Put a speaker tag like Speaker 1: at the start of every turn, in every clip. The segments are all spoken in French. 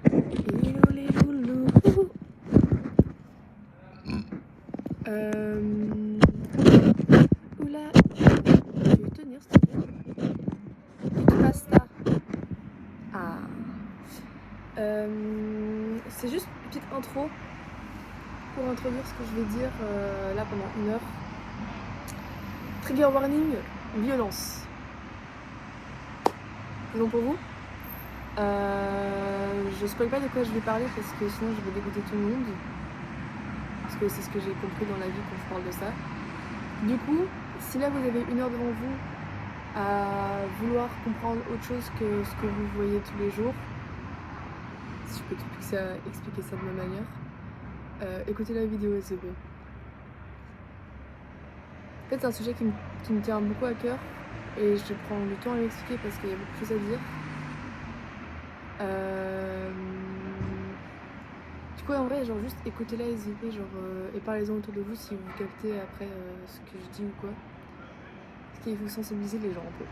Speaker 1: Hello les loulous. Oula, je vais tenir s'il te plaît. Et tu passes là. Ah. C'est juste une petite intro pour introduire ce que je vais dire là pendant 1 heure. Trigger warning, violence. C'est bon pour vous? Je spoil pas de quoi je vais parler parce que sinon je vais dégoûter tout le monde. Parce que c'est ce que j'ai compris dans la vie quand je parle de ça. Du coup, si là vous avez 1 heure devant vous à vouloir comprendre autre chose que ce que vous voyez tous les jours, si je peux expliquer ça de ma manière, écoutez la vidéo s'il vous plaît. En fait c'est un sujet qui me tient beaucoup à cœur et je prends du temps à m'expliquer parce qu'il y a beaucoup de choses à dire. Du coup en vrai genre juste écoutez-la et s'il vous plaît, et parlez-en autour de vous si vous captez après ce que je dis ou quoi. Parce qu'il faut sensibiliser les gens un peu.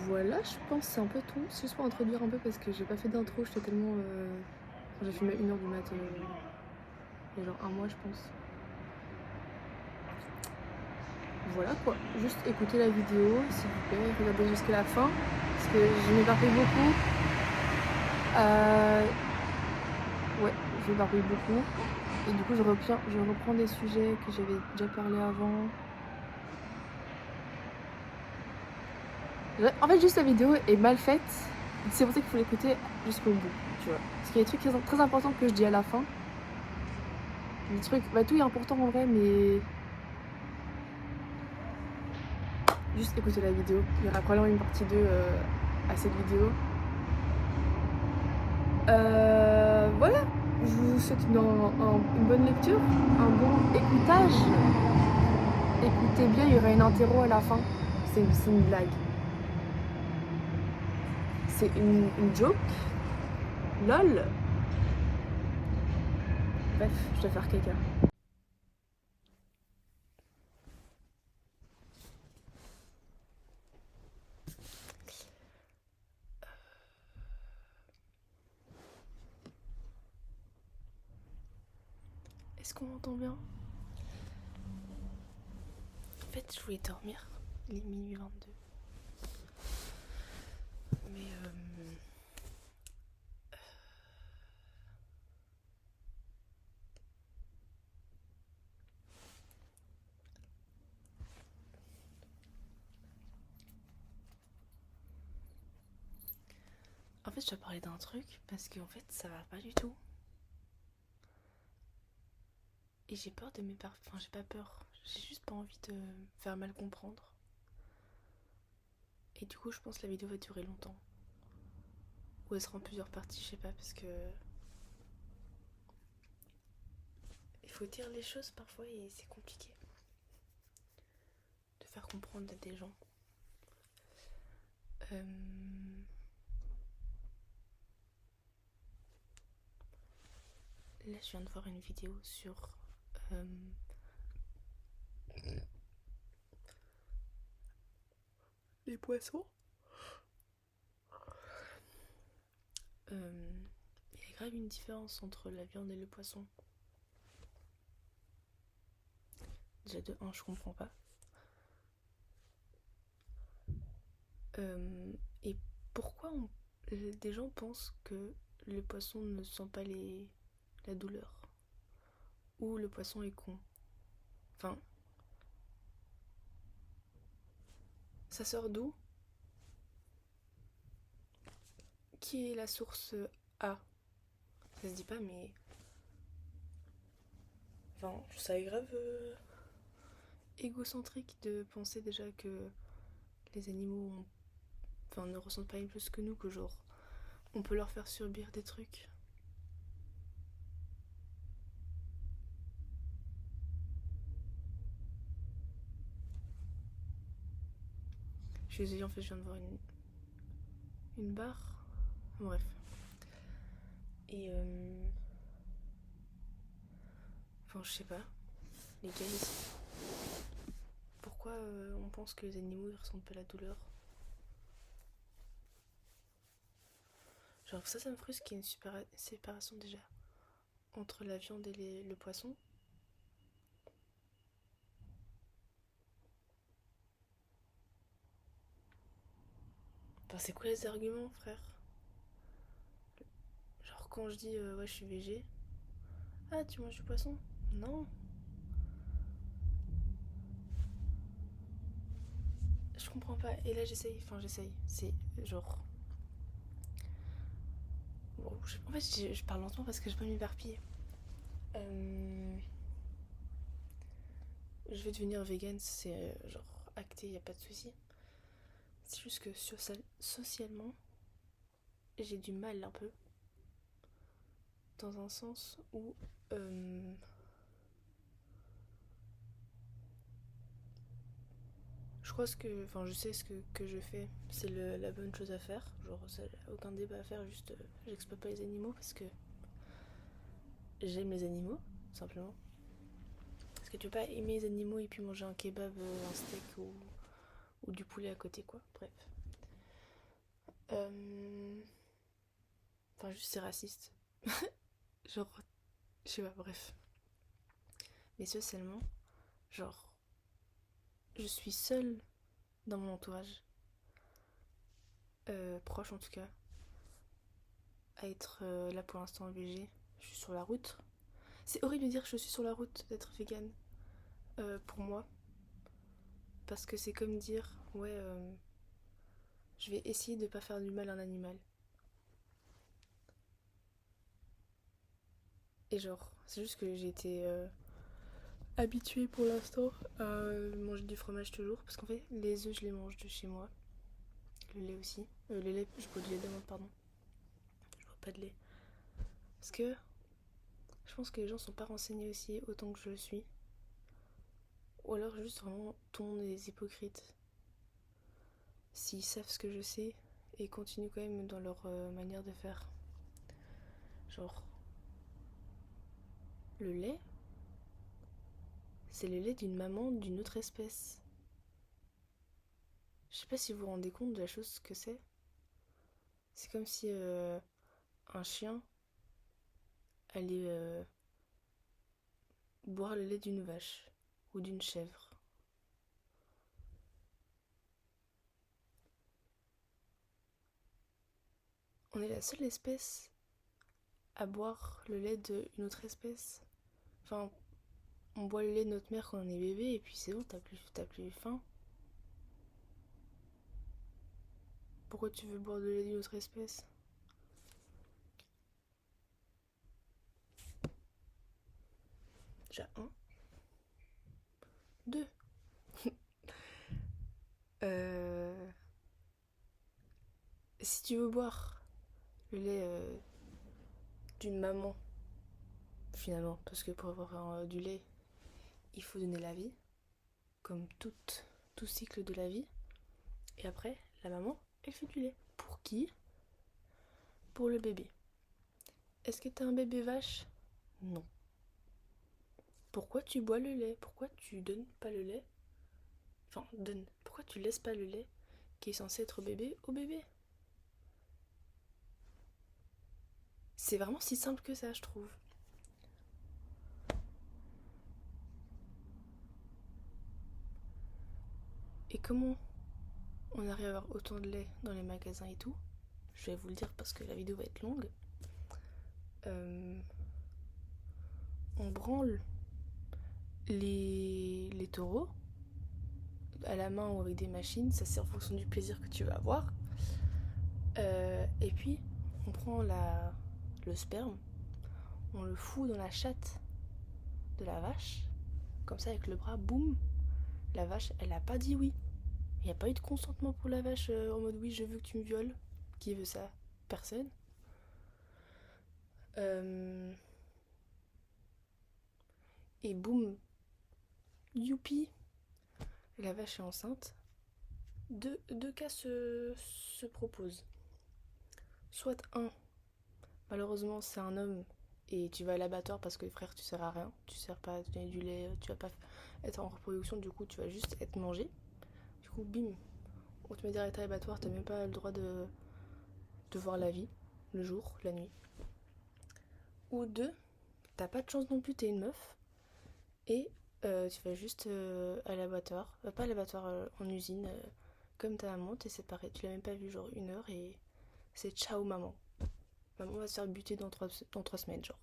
Speaker 1: Voilà, je pense que c'est un peu tout. C'est juste pour introduire un peu parce que j'ai pas fait d'intro, j'étais tellement. J'ai filmé 1 heure du mat il y a genre 1 mois, je pense. Voilà quoi, juste écoutez la vidéo s'il vous plaît, regardez jusqu'à la fin parce que je m'éparpille beaucoup. Ouais, je m'éparpille beaucoup. Et du coup, je reprends des sujets que j'avais déjà parlé avant. En fait, juste la vidéo est mal faite. C'est pour ça qu'il faut l'écouter jusqu'au bout, tu vois. Parce qu'il y a des trucs très importants que je dis à la fin. Des trucs, bah tout est important en vrai, mais juste écouter la vidéo. Il y aura probablement une partie 2 à cette vidéo. Voilà, je vous souhaite une bonne lecture, un bon écoutage. Écoutez bien, il y aura une interro à la fin. C'est une blague. C'est une joke. LOL. Bref, je dois faire caca. Est-ce qu'on m'entend bien? En fait, je voulais dormir. Il est minuit 22. Mais en fait, je dois parler d'un truc parce qu'en fait, ça va pas du tout. Et j'ai peur de m'éparpiller. Enfin, j'ai pas peur. J'ai juste pas envie de faire mal comprendre. Et du coup, je pense que la vidéo va durer longtemps. Ou elle sera en plusieurs parties, je sais pas, parce que il faut dire les choses parfois et c'est compliqué de faire comprendre à des gens. Là, je viens de voir une vidéo sur les poissons. Il y a grave une différence entre la viande et le poisson. Déjà de 1, je comprends pas. Et pourquoi des gens pensent que le poisson ne sent pas la douleur? Ou le poisson est con? Enfin, ça sort d'où? Qui est la source A? Ça se dit pas, mais enfin, ça est grave égocentrique de penser déjà que les animaux ne ressentent pas une chose que nous, que genre on peut leur faire subir des trucs. Je suis désolée, en fait, je viens de voir une barre. Bref. Et enfin, je sais pas. Les gars, pourquoi on pense que les animaux ils ressentent pas la douleur? Genre ça me frustre qu'il y ait une séparation déjà entre la viande et le poisson. Enfin, c'est quoi les arguments, frère? Genre quand je dis ouais je suis végé, ah tu manges du poisson? Non, je comprends pas. Et là j'essaye. C'est genre... Bon, en fait je parle lentement parce que je peux m'éparpiller. Je vais devenir vegan, c'est genre acté, y a pas de souci. C'est juste que socialement, j'ai du mal un peu. Dans un sens où je crois enfin je sais que je fais, c'est la bonne chose à faire. Genre ça, aucun débat à faire, juste j'exploite pas les animaux parce que j'aime les animaux, simplement. Parce que tu peux pas aimer les animaux et puis manger un kebab, un steak ou du poulet à côté, quoi. Bref. Enfin, juste c'est raciste. Genre, je sais pas, bref. Mais socialement, genre, je suis seule dans mon entourage, proche en tout cas, à être là pour l'instant végé. Je suis sur la route. C'est horrible de dire que je suis sur la route d'être vegan pour moi. Parce que c'est comme dire, ouais, je vais essayer de pas faire du mal à un animal. Et genre, c'est juste que j'ai été habituée pour l'instant à manger du fromage toujours. Parce qu'en fait, les œufs, je les mange de chez moi. Le lait aussi. Le lait, je bois du lait d'amande, pardon. Je bois pas de lait. Parce que je pense que les gens sont pas renseignés aussi autant que je le suis. Ou alors juste vraiment tout le monde est hypocrite. S'ils savent ce que je sais et continuent quand même dans leur manière de faire. Genre, le lait, c'est le lait d'une maman d'une autre espèce. Je sais pas si vous vous rendez compte de la chose que c'est. C'est comme si un chien allait boire le lait d'une vache ou d'une chèvre. On est la seule espèce à boire le lait d'une autre espèce. Enfin, on boit le lait de notre mère quand on est bébé et puis c'est bon, t'as plus faim. Pourquoi tu veux boire le lait d'une autre espèce? Déjà un. Deux. Euh... Si tu veux boire le lait d'une maman, finalement, parce que pour avoir du lait, il faut donner la vie, comme tout cycle de la vie. Et après, la maman, elle fait du lait. Pour qui? Pour le bébé. Est-ce que t'as un bébé vache? Non. Pourquoi tu bois le lait? Pourquoi tu donnes pas le lait? Enfin, donne. Pourquoi tu laisses pas le lait qui est censé être bébé au bébé? C'est vraiment si simple que ça, je trouve. Et comment on arrive à avoir autant de lait dans les magasins et tout? Je vais vous le dire parce que la vidéo va être longue. On branle les taureaux à la main ou avec des machines, ça c'est en fonction du plaisir que tu vas avoir. Et puis on prend le sperme, on le fout dans la chatte de la vache, comme ça avec le bras, boum, la vache elle a pas dit oui. Il n'y a pas eu de consentement pour la vache en mode oui je veux que tu me violes. Qui veut ça? Personne. Et boum, youpi, la vache est enceinte. Deux cas se proposent. Soit un, malheureusement c'est un homme et tu vas à l'abattoir parce que frère tu sers à rien, tu sers pas à donner du lait, tu vas pas être en reproduction, du coup tu vas juste être mangé. Du coup bim, on te met direct à l'abattoir, t'as même pas le droit de voir la vie.
Speaker 2: le jour, la nuit. Ou 2, t'as pas de chance non plus, t'es une meuf. Et tu vas juste à l'abattoir, pas à l'abattoir, en usine, comme ta maman, t'es séparée, tu l'as même pas vue genre 1 heure et c'est ciao maman. Maman va se faire buter dans 3 semaines, genre.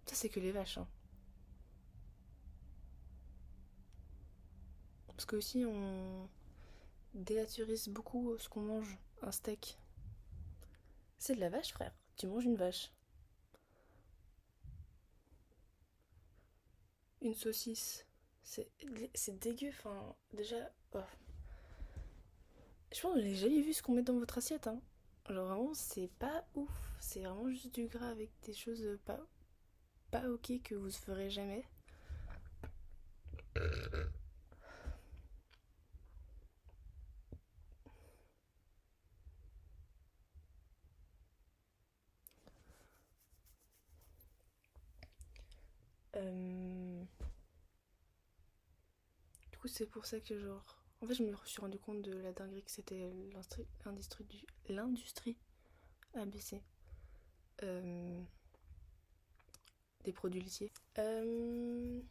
Speaker 2: Ça, c'est que les vaches, hein. Parce que aussi, on dénaturise beaucoup ce qu'on mange. Un steak, c'est de la vache, frère. Tu manges une vache. Une saucisse, c'est dégueu, enfin, déjà. Oh. Je pense que j'ai jamais vu ce qu'on met dans votre assiette, hein. Genre vraiment, c'est pas ouf. C'est vraiment juste du gras avec des choses pas ok que vous ferez jamais. Euh, Du coup, c'est pour ça que genre... En fait, je me suis rendu compte de la dinguerie que c'était l'industrie ABC. Euh, des produits laitiers. Mais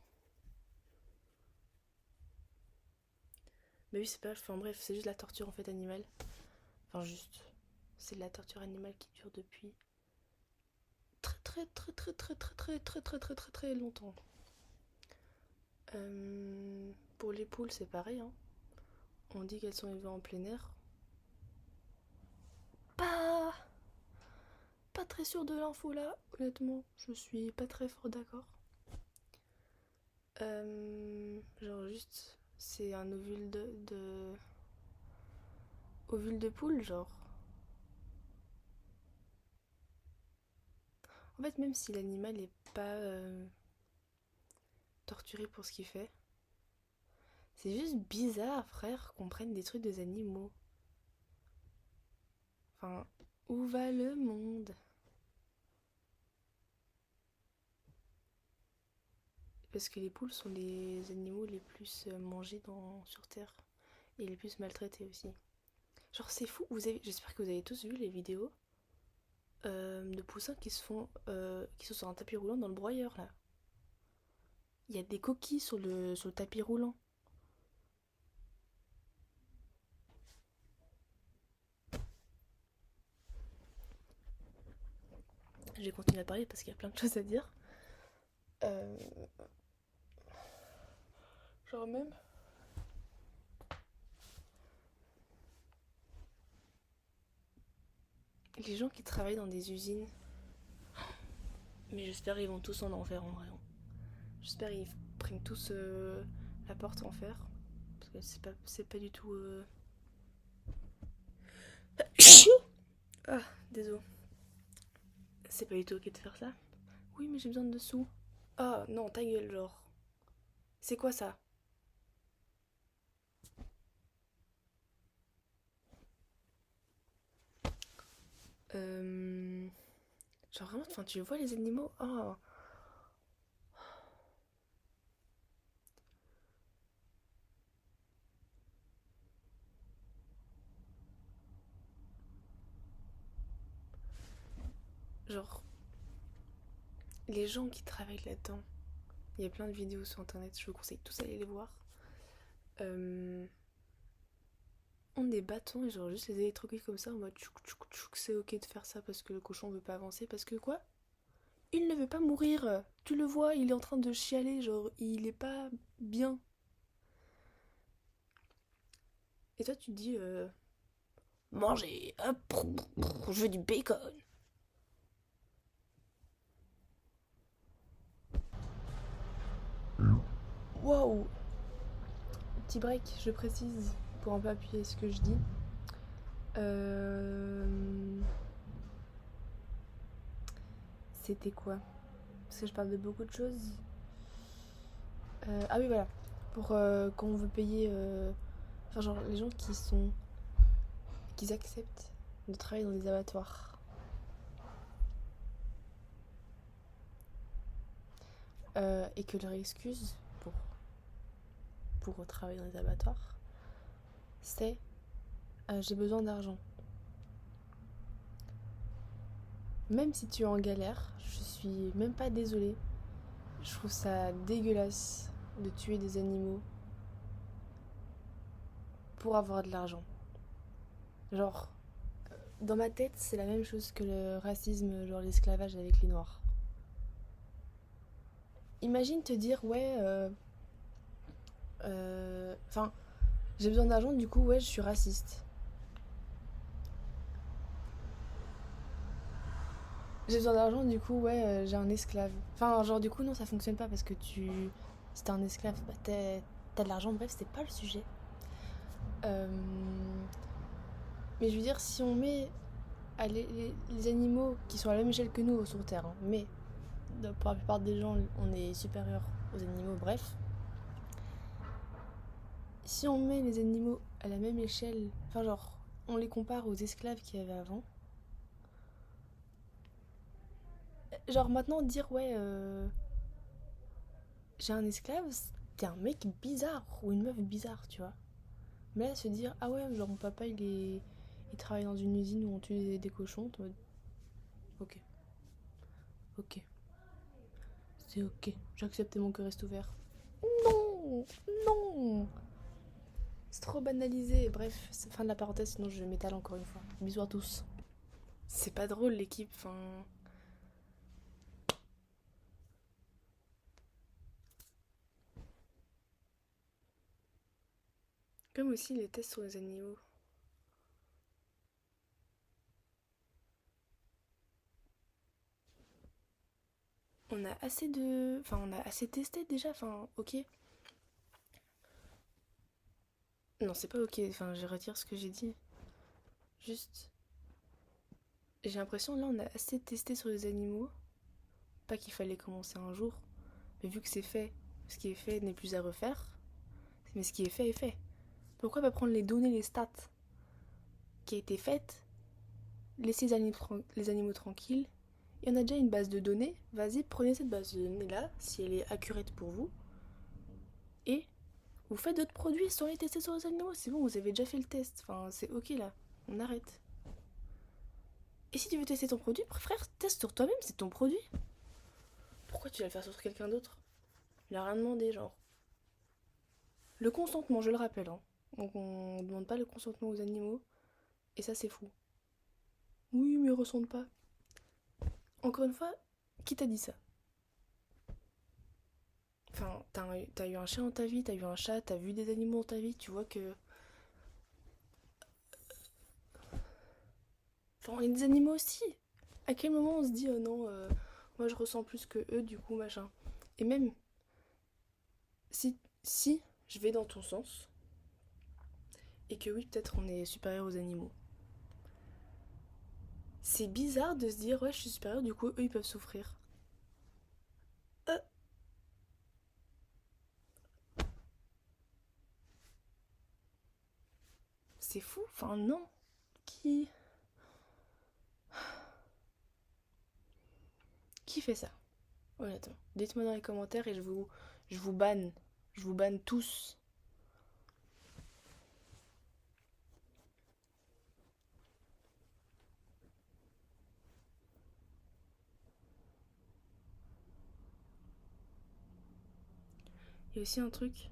Speaker 2: oui, c'est pas... Enfin bref, c'est juste la torture en fait animale. Enfin juste... C'est de la torture animale qui dure depuis très longtemps. Pour les poules, c'est pareil, hein. On dit qu'elles sont élevées en plein air. Pas, pas très sûre de l'info là, honnêtement. Je suis pas très fort d'accord. Genre juste, c'est un ovule de poule, genre. En fait, même si l'animal est pas torturé pour ce qu'il fait, c'est juste bizarre, frère, qu'on prenne des trucs des animaux. Enfin, où va le monde? Parce que les poules sont les animaux les plus mangés sur Terre. Et les plus maltraités aussi. Genre c'est fou, j'espère que vous avez tous vu les vidéos de poussins qui sont sur un tapis roulant dans le broyeur là. Il y a des coquilles sur le tapis roulant. Je vais continuer à parler parce qu'il y a plein de choses à dire. Euh, Genre même... Les gens qui travaillent dans des usines, mais j'espère qu'ils vont tous en enfer en vrai. J'espère qu'ils prennent tous la porte en fer. Parce que c'est pas du tout... Ah, désolé. C'est pas du tout ok de faire ça. Oui, mais j'ai besoin de sous. Ah, non, ta gueule, genre. C'est quoi ça? Euh... Genre vraiment, enfin, tu vois les animaux? Oh. Genre, les gens qui travaillent là-dedans, il y a plein de vidéos sur internet, je vous conseille tous d'aller les voir. Ont des bâtons et genre juste les électrocuter comme ça en mode tchouk tchouk tchouk, c'est ok de faire ça parce que le cochon veut pas avancer. Parce que quoi? Il ne veut pas mourir. Tu le vois, il est en train de chialer, genre il est pas bien. Et toi tu te dis manger, hop, je veux du bacon. Waouh. Petit break, je précise pour un peu appuyer ce que je dis. C'était quoi? Parce que je parle de beaucoup de choses. Ah oui, voilà. Pour quand on veut payer. Enfin, genre, les gens qui acceptent de travailler dans des abattoirs. Et que leur excuse pour pour travailler dans les abattoirs, c'est j'ai besoin d'argent. Même si tu es en galère, je suis même pas désolée. Je trouve ça dégueulasse de tuer des animaux pour avoir de l'argent. Genre, dans ma tête, c'est la même chose que le racisme, genre l'esclavage avec les noirs. Imagine te dire, ouais, enfin, j'ai besoin d'argent, du coup, ouais, je suis raciste. J'ai besoin d'argent, du coup, ouais, j'ai un esclave. Enfin, genre, du coup, non, ça fonctionne pas parce que si t'es un esclave, bah, t'as de l'argent, bref, c'est pas le sujet. Euh, Mais je veux dire, si on met les animaux qui sont à la même échelle que nous sur Terre, hein, mais pour la plupart des gens, on est supérieur aux animaux, bref. Si on met les animaux à la même échelle, enfin genre, on les compare aux esclaves qu'il y avait avant, genre maintenant dire ouais, j'ai un esclave, t'es un mec bizarre ou une meuf bizarre, tu vois. Mais là, se dire ah ouais, genre mon papa il travaille dans une usine où on tue des cochons, t'es en mode ok, ok, c'est ok, j'accepte et mon cœur reste ouvert. Non, non, c'est trop banalisé. Bref, c'est fin de la parenthèse, sinon je m'étale encore une fois. Bisous à tous. C'est pas drôle l'équipe, enfin. Comme aussi les tests sur les animaux. On a assez de. Enfin, on a assez testé déjà, enfin, ok. Non, c'est pas ok, enfin, je retire ce que j'ai dit. Juste. J'ai l'impression là, on a assez testé sur les animaux. Pas qu'il fallait commencer un jour, mais vu que c'est fait, ce qui est fait n'est plus à refaire. Mais ce qui est fait est fait. Pourquoi pas prendre les données, les stats qui a été faite, laisser les animaux tranquilles. Il y en a déjà une base de données. Vas-y, prenez cette base de données-là, si elle est accurate pour vous. Et vous faites d'autres produits sans les tester sur les animaux. C'est bon, vous avez déjà fait le test. Enfin, c'est ok là. On arrête. Et si tu veux tester ton produit, frère, teste sur toi-même, c'est ton produit. Pourquoi tu vas le faire sur quelqu'un d'autre? Il a rien demandé, genre. Le consentement, je le rappelle, hein. Donc on ne demande pas le consentement aux animaux. Et ça, c'est fou. Oui, mais ils ressentent pas. Encore une fois, qui t'a dit ça? Enfin, t'as eu un chien dans ta vie, t'as eu un chat, t'as vu des animaux dans ta vie, tu vois que. Enfin, il y a des animaux aussi. À quel moment on se dit, oh non, moi je ressens plus que eux, du coup, machin. Et même, si je vais dans ton sens, et que oui, peut-être on est supérieur aux animaux, c'est bizarre de se dire, ouais, je suis supérieur, du coup, eux, ils peuvent souffrir. Euh, c'est fou, enfin, non. Qui. Qui fait ça? Honnêtement. Dites-moi dans les commentaires et je vous banne. Je vous banne tous. Il y a aussi un truc.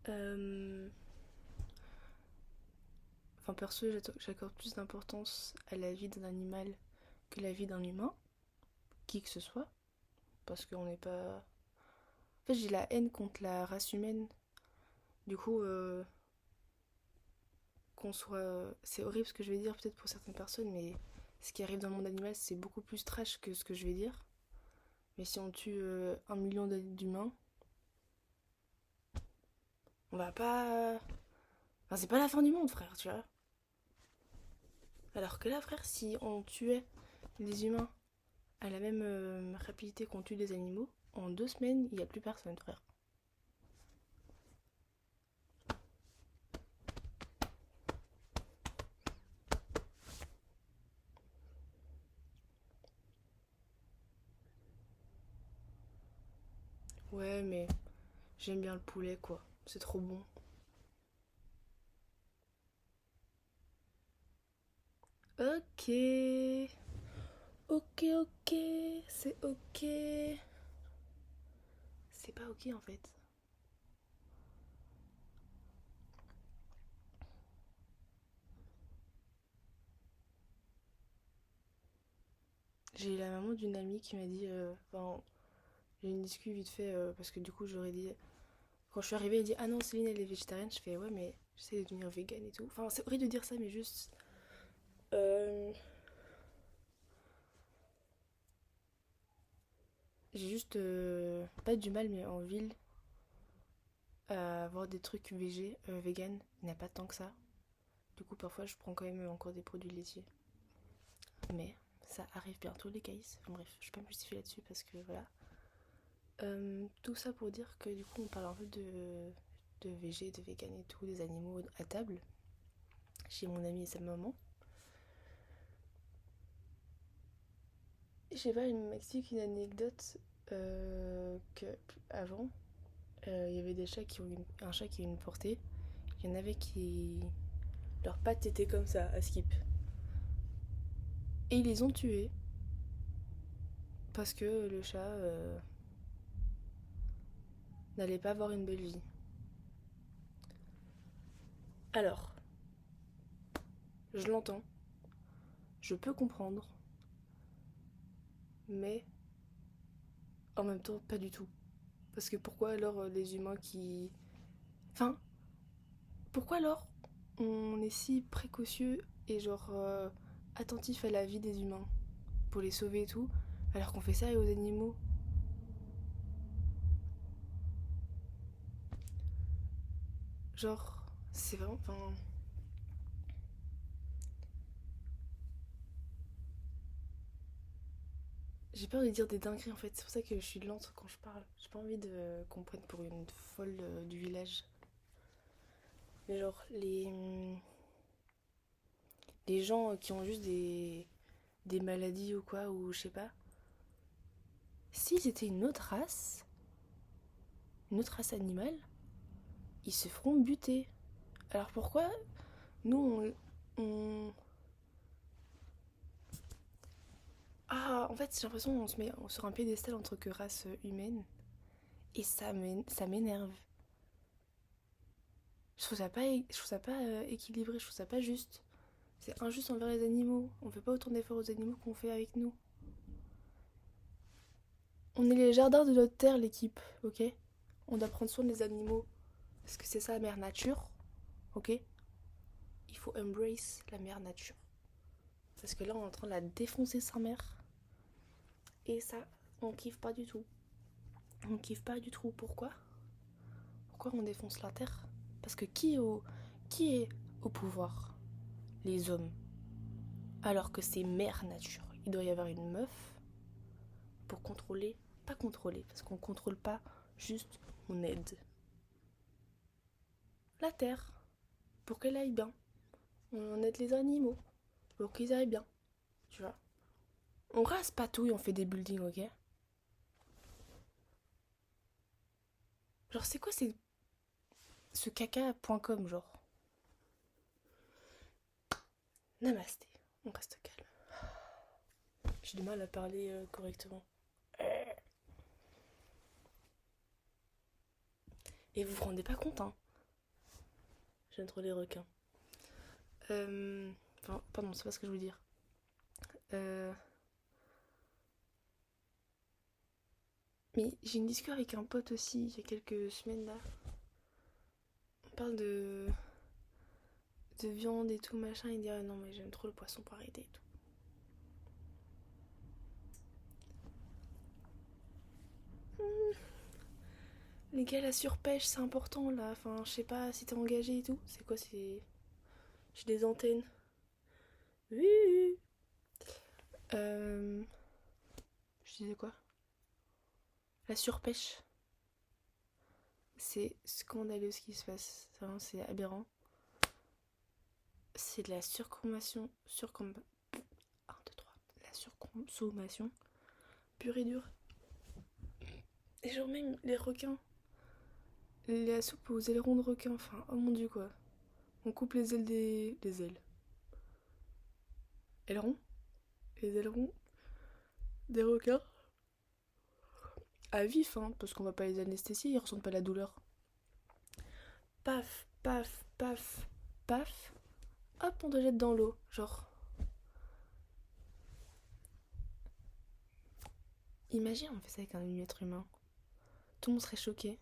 Speaker 2: Euh, Enfin, perso, j'accorde plus d'importance à la vie d'un animal que la vie d'un humain, qui que ce soit, parce qu'on n'est pas. En fait, j'ai la haine contre la race humaine. Du coup, qu'on soit. C'est horrible ce que je vais dire, peut-être pour certaines personnes, mais ce qui arrive dans le monde animal, c'est beaucoup plus trash que ce que je vais dire. Mais si on tue 1 million d'humains, on va pas. Enfin, c'est pas la fin du monde, frère, tu vois. Alors que là, frère, si on tuait les humains à la même rapidité qu'on tue des animaux, en 2 semaines, il n'y a plus personne, frère. Ouais, mais j'aime bien le poulet, quoi. C'est trop bon. Ok. Ok, ok. C'est ok. C'est pas ok en fait. J'ai la maman d'une amie qui m'a dit. Enfin, j'ai une discussion vite fait parce que du coup, j'aurais dit. Quand je suis arrivée, elle dit ah non, Céline elle est végétarienne. Je fais ouais, mais j'essaie de devenir végane et tout. Enfin, c'est horrible de dire ça, mais juste. euh, J'ai juste pas du mal, mais en ville, à avoir des trucs vegan, il n'y a pas tant que ça. Du coup, parfois, je prends quand même encore des produits laitiers. Mais ça arrive bientôt, les caïs. Enfin, bref, je vais pas me justifier là-dessus parce que voilà. Tout ça pour dire que du coup, on parle un peu de végé, de vegan et tout, des animaux à table, chez mon ami et sa maman. Je sais pas, il m'explique une anecdote que avant, il y avait des chats qui ont un chat qui a une portée. Il y en avait qui. Leurs pattes étaient comme ça, à skip. Et ils les ont tués. Parce que le chat n'allait pas avoir une belle vie. Alors, je l'entends. Je peux comprendre. Mais en même temps, pas du tout. Parce que pourquoi alors les humains qui. Enfin, pourquoi alors on est si précautieux et genre attentif à la vie des humains pour les sauver et tout, alors qu'on fait ça aux animaux. Genre, c'est vraiment. Enfin. J'ai peur de dire des dingueries en fait, c'est pour ça que je suis lente quand je parle. J'ai pas envie de qu'on me prenne pour une folle du village. Mais genre, les gens qui ont juste des maladies ou quoi, ou je sais pas. Si c'était une autre race animale, ils se feront buter. Alors pourquoi nous on. Ah, en fait, j'ai l'impression qu'on se met sur un piédestal entre que race humaine. Et ça m'énerve. Je trouve ça pas équilibré, je trouve ça pas juste. C'est injuste envers les animaux. On fait pas autant d'efforts aux animaux qu'on fait avec nous. On est les jardins de notre terre, l'équipe, ok? On doit prendre soin des animaux. Parce que c'est ça, la mère nature, ok? Il faut embrace la mère nature. Parce que là, on est en train de la défoncer sa mère. Et ça, on kiffe pas du tout. On kiffe pas du tout. Pourquoi? Pourquoi on défonce la terre? Parce que qui est au pouvoir? Les hommes. Alors que c'est mère nature. Il doit y avoir une meuf pour contrôler. Pas contrôler, parce qu'on contrôle pas, juste on aide. La terre, pour qu'elle aille bien. On aide les animaux, pour qu'ils aillent bien. Tu vois? On rase pas tout et on fait des buildings, ok? Genre, c'est quoi ce caca.com, genre? Namasté, on reste calme. J'ai du mal à parler correctement. Et vous vous rendez pas compte, hein? J'aime trop les requins. Enfin, pardon, c'est pas ce que je veux dire. Mais j'ai une discussion avec un pote aussi, il y a quelques semaines là. On parle de viande et tout, machin. Il dit ah non, mais j'aime trop le poisson pour arrêter et tout. Les gars, la surpêche, c'est important là. Enfin, je sais pas si t'es engagé et tout. C'est quoi, c'est. J'ai des antennes. Oui. Je disais quoi? La surpêche. C'est scandaleux ce qui se passe. Vraiment, c'est aberrant. C'est de la surconsommation. 1, 2, 3. La surconsommation pure et dure. Et genre, même les requins. la soupe aux ailerons de requin, enfin, oh mon dieu quoi. On coupe les ailes des... Les ailes. Ailerons. Les ailerons des requins. À vif, hein, parce qu'on va pas les anesthésier, ils ressentent pas la douleur. Paf, paf, paf, paf. Hop, on te jette dans l'eau, genre. Imagine, on fait ça avec un être humain. Tout le monde serait choqué.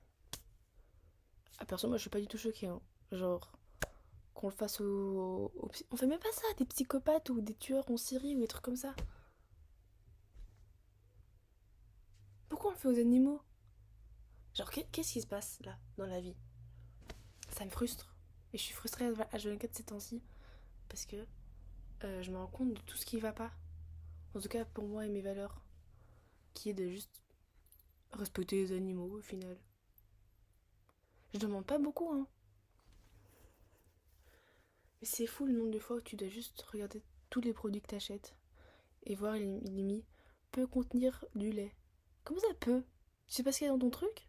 Speaker 2: Ah, perso, moi je suis pas du tout choquée, hein. Genre, qu'on le fasse on fait même pas ça, des psychopathes ou des tueurs en Syrie ou des trucs comme ça. Pourquoi on le fait aux animaux? Genre, qu'est-ce qui se passe là, dans la vie? Ça me frustre. Et je suis frustrée à H24 ces temps-ci. Parce que je me rends compte de tout ce qui va pas. En tout cas, pour moi et mes valeurs. Qui est de juste respecter les animaux au final. Je demande pas beaucoup, hein. Mais c'est fou le nombre de fois où tu dois juste regarder tous les produits que t'achètes. Et voir, il est mis peut contenir du lait. Comment ça peut? Tu sais pas ce qu'il y a dans ton truc?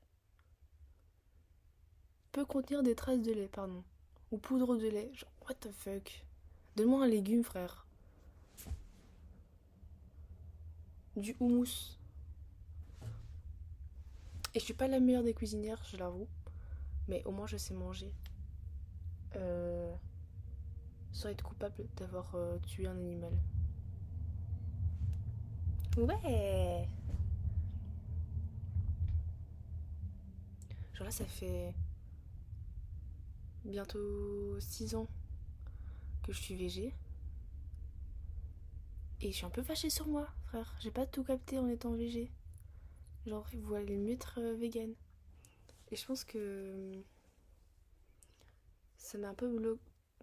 Speaker 2: Peut contenir des traces de lait, pardon. Ou poudre de lait. Genre, what the fuck? Donne-moi un légume, frère. Du houmous. Et je suis pas la meilleure des cuisinières, je l'avoue. Mais au moins je sais manger. Sans être coupable d'avoir tué un animal. Ouais. Genre là, ça fait bientôt 6 ans que je suis végé. Et je suis un peu fâchée sur moi, frère. J'ai pas tout capté en étant végé. Genre, il valait mieux être vegan. Et je pense que ça m'a un peu bloqué.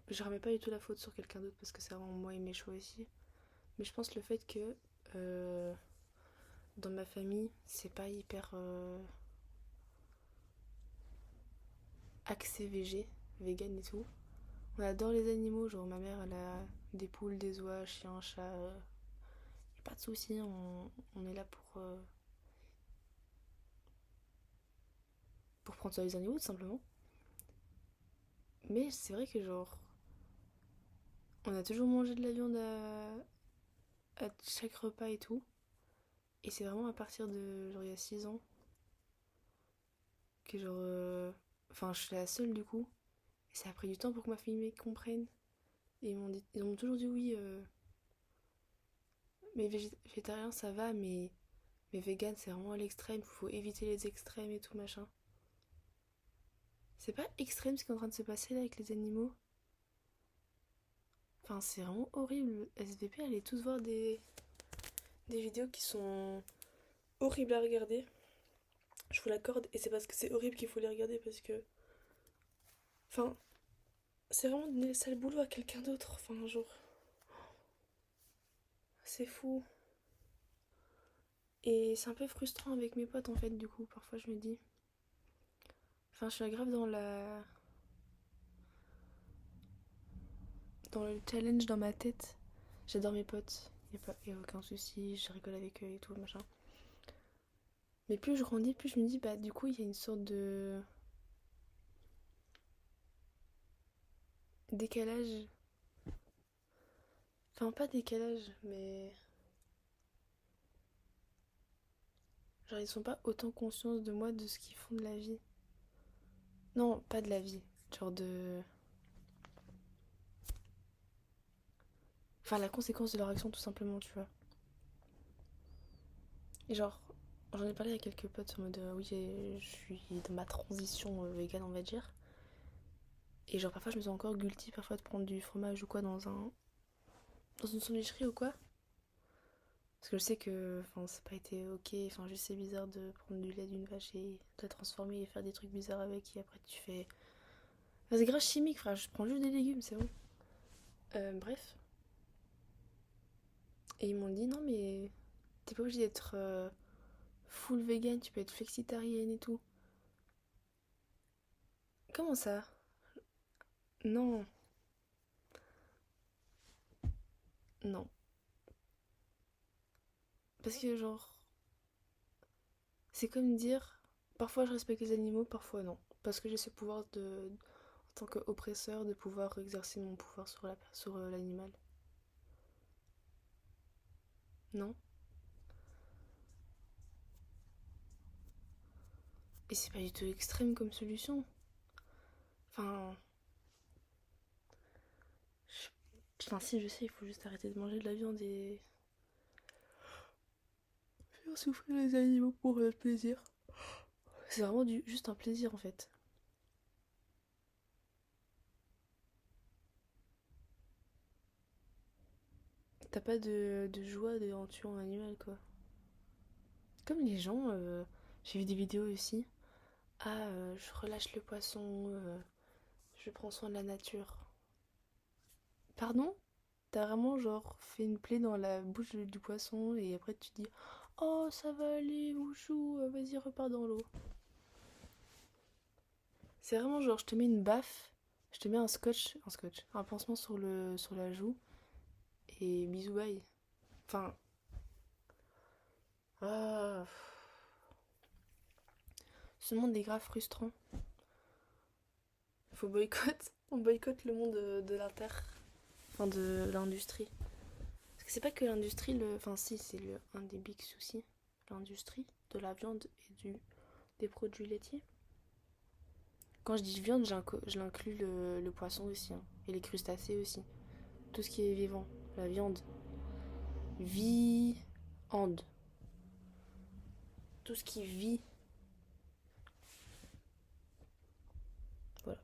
Speaker 2: Je remets pas du tout la faute sur quelqu'un d'autre parce que c'est vraiment moi et mes choix aussi. Mais je pense le fait que euh, dans ma famille, c'est pas hyper axé végé, vegan et tout. On adore les animaux, genre ma mère elle a des poules, des oies, chiens, chats. Pas de soucis, on est là pour prendre soin des animaux tout simplement. Mais c'est vrai que genre, on a toujours mangé de la viande à chaque repas et tout. Et c'est vraiment à partir de genre il y a 6 ans que genre... Enfin je suis la seule du coup. Et ça a pris du temps pour que ma famille comprenne. Et ils m'ont toujours dit oui, mais végétarien ça va, mais vegan c'est vraiment à l'extrême, faut éviter les extrêmes et tout machin. C'est pas extrême ce qui est en train de se passer là avec les animaux. Enfin c'est vraiment horrible. SVP allez tous voir des vidéos qui sont horribles à regarder. Je vous l'accorde et c'est parce que c'est horrible qu'il faut les regarder parce que... Enfin, c'est vraiment donner le sale boulot à quelqu'un d'autre. Enfin genre... C'est fou. Et c'est un peu frustrant avec mes potes en fait du coup. Parfois je me dis... Enfin je suis grave dans le challenge dans ma tête. J'adore mes potes. Y a aucun souci. Je rigole avec eux et tout machin. Mais plus je grandis, plus je me dis bah du coup il y a une sorte de décalage. Enfin pas décalage mais genre ils sont pas autant conscients de moi de ce qu'ils font de la vie. Non, pas de la vie. Genre de... Enfin la conséquence de leur action tout simplement tu vois. Et genre j'en ai parlé à quelques potes en mode oui je suis dans ma transition vegan on va dire. Et genre parfois je me sens encore guilty parfois de prendre du fromage ou quoi dans une sandwicherie ou quoi. Parce que je sais que enfin, ça n'a pas été ok, enfin juste c'est bizarre de prendre du lait d'une vache et de la transformer et faire des trucs bizarres avec et après tu fais... Enfin, c'est grave chimique frère, je prends juste des légumes, c'est bon. Bref. Et ils m'ont dit non mais t'es pas obligé d'être full vegan, tu peux être flexitarienne et tout. Comment ça? Non, non. Parce que genre, c'est comme dire, parfois je respecte les animaux, parfois non. Parce que j'ai ce pouvoir en tant qu'oppresseur, de pouvoir exercer mon pouvoir sur l'animal. Non? Et c'est pas du tout extrême comme solution. Enfin... Enfin si, je sais, il faut juste arrêter de manger de la viande et... faire souffrir les animaux pour le plaisir. C'est vraiment juste un plaisir en fait. T'as pas de joie en tuant un animal quoi. Comme les gens, j'ai vu des vidéos aussi. Ah, je relâche le poisson, je prends soin de la nature. Pardon? T'as vraiment genre fait une plaie dans la bouche du poisson et après tu dis oh ça va aller, Wouchou, vas-y repars dans l'eau. C'est vraiment genre je te mets une baffe, je te mets un pansement sur la joue et bisous bye. Enfin, ah, ce monde est grave frustrant. Faut on boycotte le monde de l'inter, enfin de l'industrie. Parce que c'est pas que l'industrie, enfin si c'est un des big soucis, l'industrie de la viande et des produits laitiers. Quand je dis viande, je l'inclus le poisson aussi, hein, et les crustacés aussi. Tout ce qui est vivant, la viande. Viande. Tout ce qui vit. Voilà.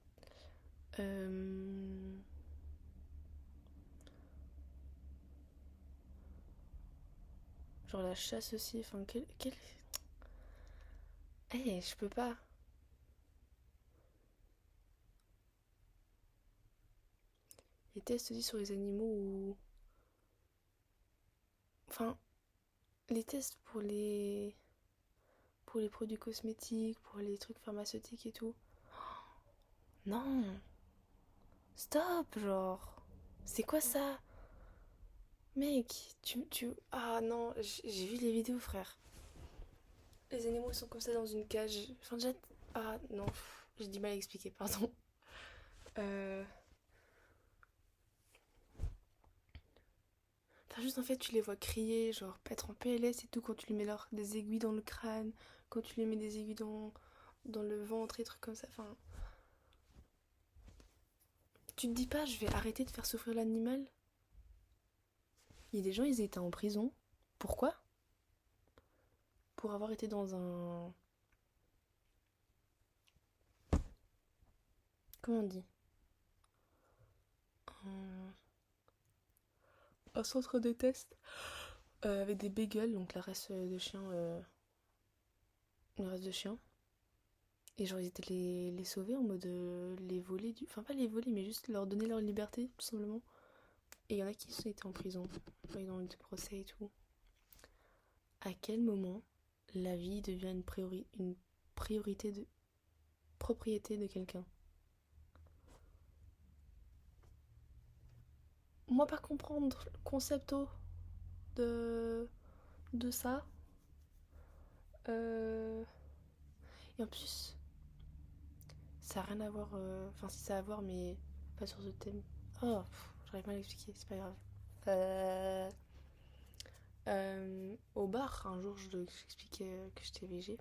Speaker 2: Euh... Genre la chasse aussi. Enfin, Eh, je peux pas. Les tests aussi sur les animaux ou... Enfin, les tests pour les produits cosmétiques, pour les trucs pharmaceutiques et tout. Non. Stop, genre. C'est quoi ça? Mec, Ah non, j'ai vu les vidéos, frère. Les animaux sont comme ça dans une cage. Enfin, déjà... Ah non, j'ai du mal à expliquer, pardon. Euh... Enfin, juste en fait, tu les vois crier, genre être en PLS et tout, quand tu lui mets des aiguilles dans le crâne, quand tu lui mets des aiguilles dans le ventre et trucs comme ça. Enfin, tu te dis pas, je vais arrêter de faire souffrir l'animal? Il y a des gens, ils étaient en prison. Pourquoi? Pour avoir été dans un... Comment on dit? Un, un centre de test avec des beagles, donc la race de chien, une race de chien. Et genre, ils étaient les sauver en mode les voler Enfin, pas les voler, mais juste leur donner leur liberté, tout simplement. Et il y en a qui étaient en prison. Ils ont eu des procès et tout. À quel moment la vie devient une priorité de propriété de quelqu'un? Moi, pas comprendre le concepto de, de ça. Euh, Et en plus, ça a rien à voir. Enfin, si ça a à voir, mais pas sur ce thème. Oh, j'arrive mal à l'expliquer, c'est pas grave. Euh, Au bar, un jour, j'expliquais que j'étais végé.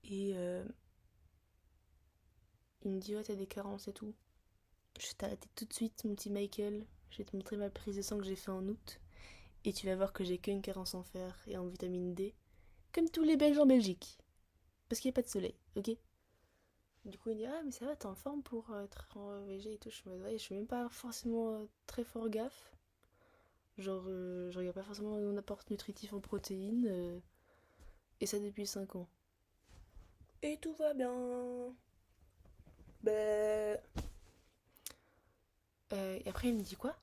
Speaker 2: Et il me dit, ouais, t'as des carences et tout. Je vais t'arrêter tout de suite, mon petit Michael. Je vais te montrer ma prise de sang que j'ai fait en août. Et tu vas voir que j'ai qu'une carence en fer et en vitamine D. Comme tous les Belges en Belgique. Parce qu'il n'y a pas de soleil, ok? Du coup, il dit, ah, mais ça va, t'es en forme pour être en VG et tout. Je suis en mode, ouais, je suis même pas forcément très fort gaffe. Genre, je regarde pas forcément mon apport nutritif en protéines. Et ça depuis 5 ans. Et tout va bien. Ben. Et après, il me dit quoi?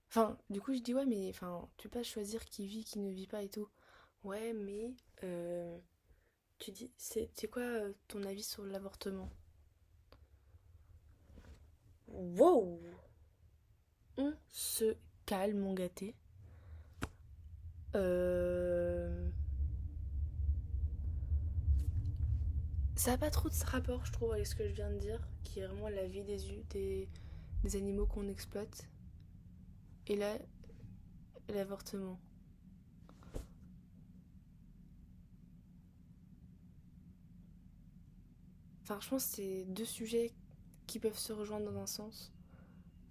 Speaker 2: Enfin, du coup, je dis, ouais, mais enfin, tu peux pas choisir qui vit, qui ne vit pas et tout. Ouais, mais. Tu dis, c'est quoi ton avis sur l'avortement? Wow! On se calme, mon gâté. Euh... Ça n'a pas trop de rapport, je trouve, avec ce que je viens de dire, qui est vraiment la vie des animaux qu'on exploite. Et là, l'avortement. Enfin, je pense que c'est deux sujets qui peuvent se rejoindre dans un sens.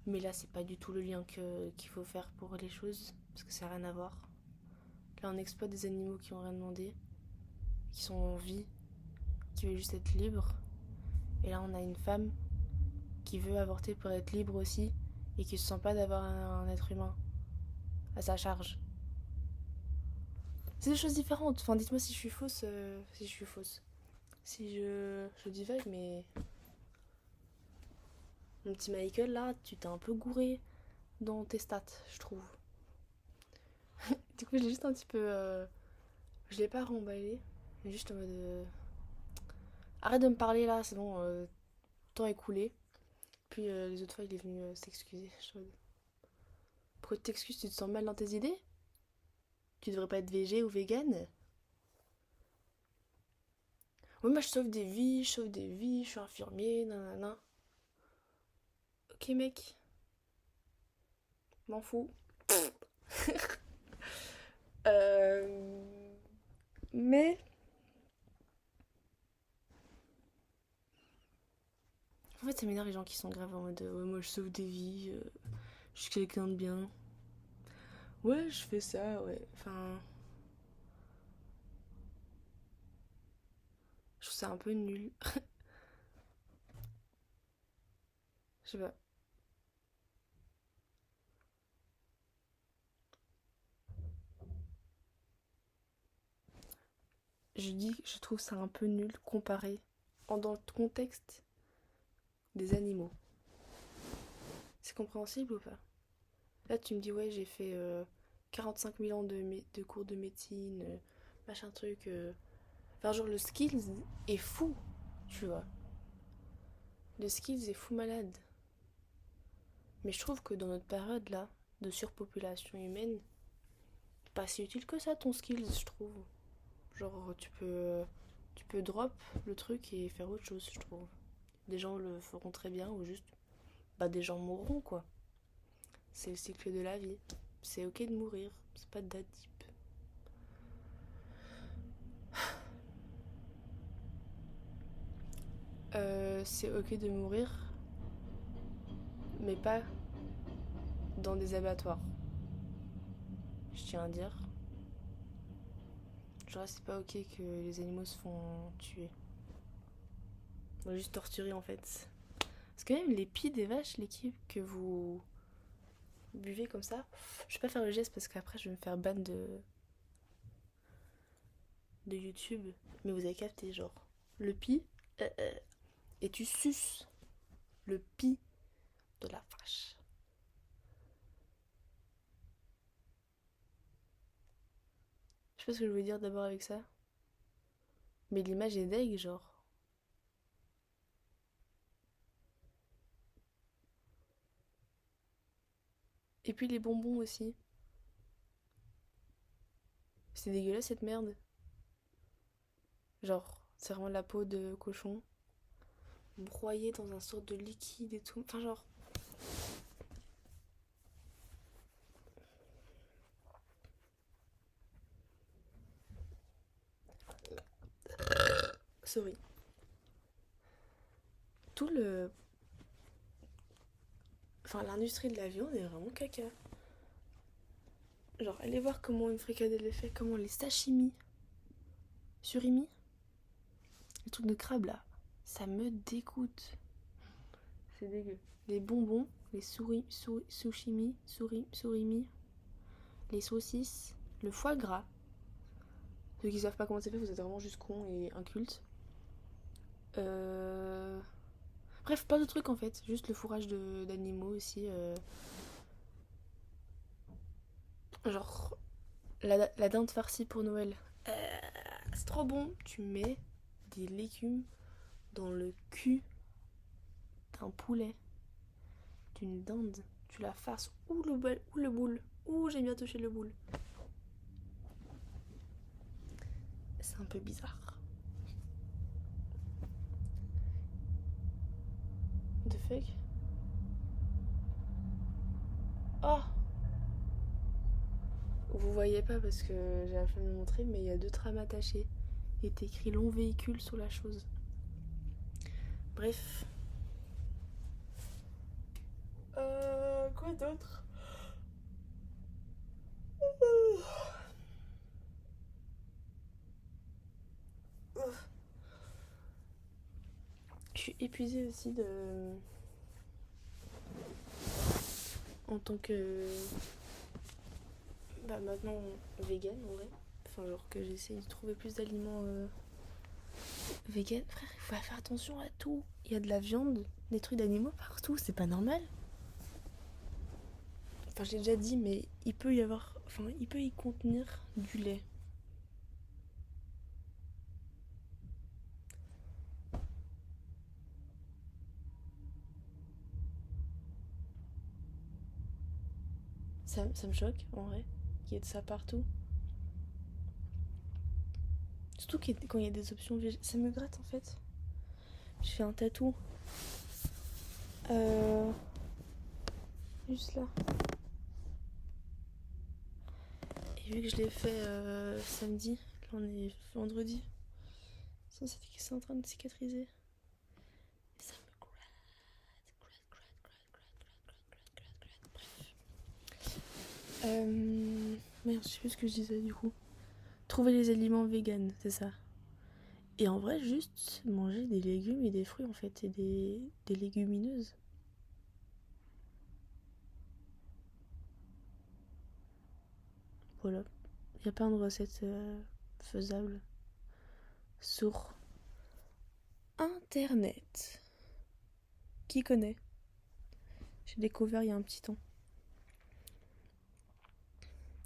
Speaker 2: Mais là, c'est pas du tout le lien qu'il faut faire pour les choses, parce que ça n'a rien à voir. Là, on exploite des animaux qui ont rien demandé, qui sont en vie, qui veulent juste être libres. Et là, on a une femme qui veut avorter pour être libre aussi, et qui se sent pas d'avoir un être humain à sa charge. C'est des choses différentes. Enfin, dites-moi si je suis fausse. Si je suis fausse. Si je divague, mais mon petit Michael, là, tu t'es un peu gouré dans tes stats, je trouve. Du coup, je l'ai juste un petit peu. Je l'ai pas remballé, mais juste en mode. Arrête de me parler là, c'est bon, le temps est coulé. Puis les autres fois, il est venu s'excuser. Pourquoi tu t'excuses? Tu te sens mal dans tes idées? Tu devrais pas être végé ou vegan? Oui, moi je sauve des vies, je suis infirmier, nanana. Ok, mec, m'en fous. Euh, Mais en fait, ça m'énerve les gens qui sont graves en mode ouais, moi je sauve des vies, je suis quelqu'un de bien. Ouais, je fais ça, ouais. Enfin, je trouve ça un peu nul. Je sais pas. Je dis que je trouve ça un peu nul comparé dans le contexte des animaux. C'est compréhensible ou pas? Là, tu me dis, ouais, j'ai fait 45 000 ans de cours de médecine, machin truc. Enfin, genre, le skills est fou, tu vois. Le skills est fou malade. Mais je trouve que dans notre période là, de surpopulation humaine, pas si utile que ça ton skills, je trouve. Genre, tu peux drop le truc et faire autre chose, je trouve. Des gens le feront très bien ou juste, bah, des gens mourront quoi. C'est le cycle de la vie. C'est ok de mourir, c'est pas de date type. C'est ok de mourir, mais pas dans des abattoirs. Je tiens à dire. Genre, c'est pas ok que les animaux se font tuer. On va juste torturer en fait. Parce que même les pieds des vaches, l'équipe que vous buvez comme ça, je vais pas faire le geste parce qu'après je vais me faire ban de YouTube. Mais vous avez capté, genre, le pis, et tu suces le pis de la vache. Je sais pas ce que je veux dire d'abord avec ça. Mais l'image est deg, genre. Et puis les bonbons aussi. C'est dégueulasse cette merde. Genre, c'est vraiment de la peau de cochon. Broyée dans un sorte de liquide et tout. Enfin, genre. Sorry. Tout le. Enfin, l'industrie de la viande est vraiment caca. Genre, allez voir comment une fricadelle est faite, comment les sashimi, surimi, les trucs de crabe là, ça me dégoûte. C'est dégueu. Les bonbons, les sushimi, surimi, les saucisses, le foie gras. Ceux qui savent pas comment c'est fait, vous êtes vraiment juste cons et incultes. Bref, pas de trucs en fait, juste le fourrage d'animaux aussi. Genre, la dinde farcie pour Noël. C'est trop bon. Tu mets des légumes dans le cul d'un poulet, d'une dinde. Tu la farces ou le boule. Ouh, j'ai bien touché le boule. C'est un peu bizarre. fuck? Oh! Vous voyez pas parce que j'ai la flemme de montrer, mais il y a 2 trams attachés. Il est écrit long véhicule sur la chose. Bref. Quoi d'autre? Je suis épuisée aussi en tant que... Bah maintenant vegan en vrai. Enfin genre que j'essaye de trouver plus d'aliments vegan. Frère, il faut faire attention à tout. Il y a de la viande, des trucs d'animaux partout, c'est pas normal. Enfin j'ai déjà dit mais il peut y avoir... Enfin il peut y contenir du lait. Ça me choque en vrai qu'il y ait de ça partout. Surtout quand il y a des options végétales. Ça me gratte en fait. Je fais un tatou. Juste là. Et vu que je l'ai fait samedi, là on est vendredi, c'est en train de cicatriser. Et ça me gratte. Merde, je sais plus ce que je disais du coup. Trouver les aliments véganes, c'est ça. Et en vrai, juste manger des légumes et des fruits en fait, et des légumineuses. Voilà. Il y a plein de recettes faisables sur Internet. Qui connaît? J'ai découvert il y a un petit temps.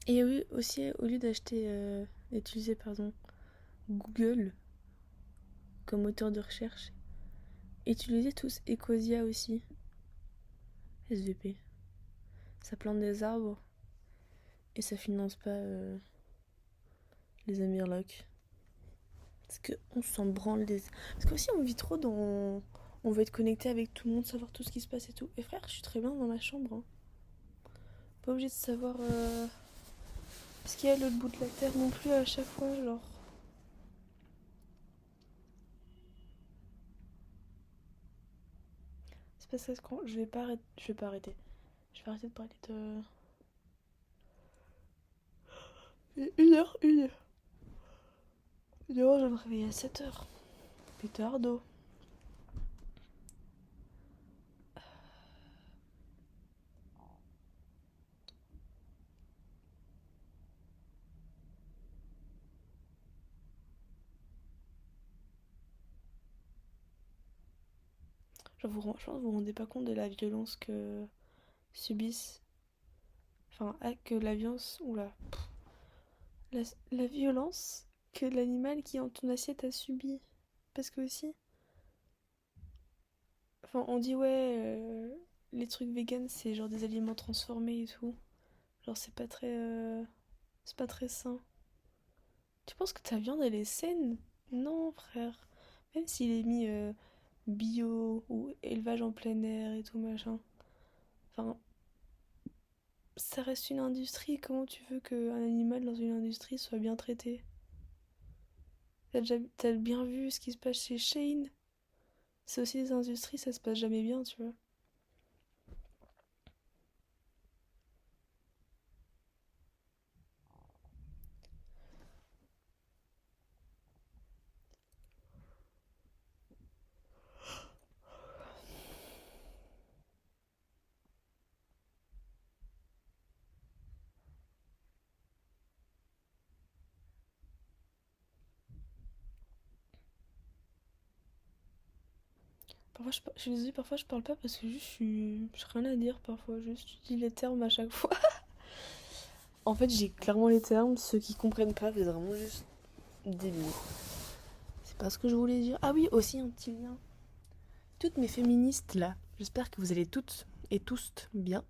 Speaker 2: Et oui, aussi, au lieu d'utiliser Google comme moteur de recherche, utilisez tous Ecosia aussi. SVP. Ça plante des arbres et ça finance pas les Amirlocs. Parce qu'on s'en branle des... Parce qu'aussi on vit trop dans... On veut être connecté avec tout le monde, savoir tout ce qui se passe et tout. Et frère, je suis très bien dans ma chambre. Hein. Pas obligé de savoir ce qu'il y a à l'autre bout de la terre non plus à chaque fois, genre. C'est parce que je vais pas arrêter. Je vais arrêter de parler de... 1 heure. Dehors, je vais me réveiller à 7h. Pétardo. Je pense que vous vous rendez pas compte de la violence que subissent... Enfin, que la violence... Oula. La violence que l'animal qui est en ton assiette a subi. Parce que aussi... Enfin, on dit ouais... les trucs véganes, c'est genre des aliments transformés et tout. Genre, c'est pas très sain. Tu penses que ta viande, elle est saine? Non, frère. Même s'il est mis bio ou élevage en plein air et tout machin. Enfin, ça reste une industrie. Comment tu veux qu'un animal dans une industrie soit bien traité? T'as bien vu ce qui se passe chez Shane? C'est aussi des industries, ça se passe jamais bien, tu vois. Je suis désolée, parfois je parle pas parce que juste j'ai rien à dire parfois, juste je dis les termes à chaque fois. En fait, j'ai clairement les termes, ceux qui comprennent pas, c'est vraiment juste des mots. C'est pas ce que je voulais dire. Ah oui, aussi un petit lien. Toutes mes féministes là, j'espère que vous allez toutes et tous bien.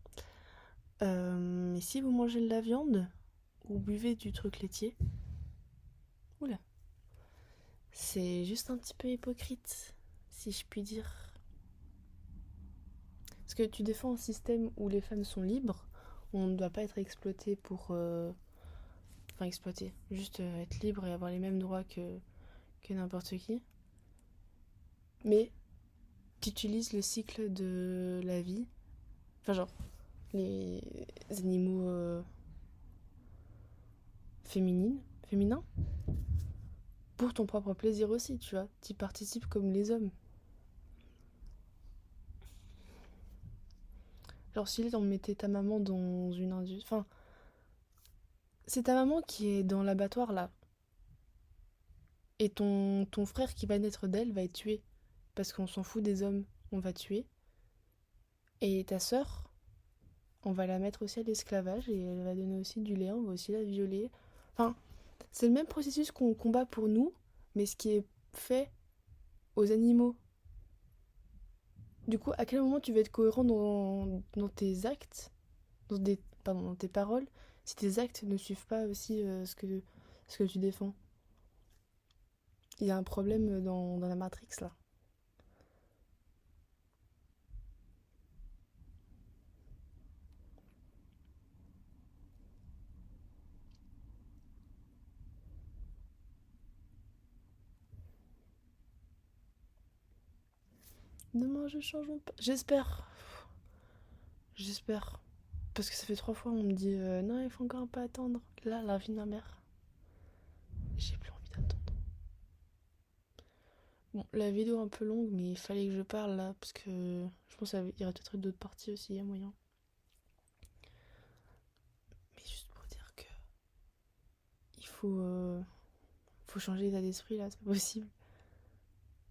Speaker 2: Mais si vous mangez de la viande ou buvez du truc laitier, oula, c'est juste un petit peu hypocrite, si je puis dire. Parce que tu défends un système où les femmes sont libres, où on ne doit pas être exploité pour... Enfin, exploité. Juste être libre et avoir les mêmes droits que n'importe qui. Mais tu utilises le cycle de la vie. Enfin, genre, les animaux féminins, pour ton propre plaisir aussi, tu vois. Tu participes comme les hommes. Genre, si on mettait ta maman dans une industrie... Enfin, c'est ta maman qui est dans l'abattoir, là. Et ton frère qui va naître d'elle va être tué. Parce qu'on s'en fout des hommes, on va tuer. Et ta sœur, on va la mettre aussi à l'esclavage et elle va donner aussi du lait, on va aussi la violer. Enfin, c'est le même processus qu'on combat pour nous, mais ce qui est fait aux animaux. Du coup, à quel moment tu vas être cohérent dans tes actes, dans tes paroles, si tes actes ne suivent pas aussi ce que tu défends? Il y a un problème dans la Matrix là. Demain je change mon... J'espère. J'espère. Parce que ça fait 3 fois on me dit non, il faut encore un peu attendre. Là, la vie de ma mère. J'ai plus envie d'attendre. Bon, la vidéo est un peu longue, mais il fallait que je parle là, parce que je pense qu'il y aurait peut-être d'autres parties aussi, il y a moyen. Mais juste pour dire que il faut changer d'état d'esprit là, c'est pas possible.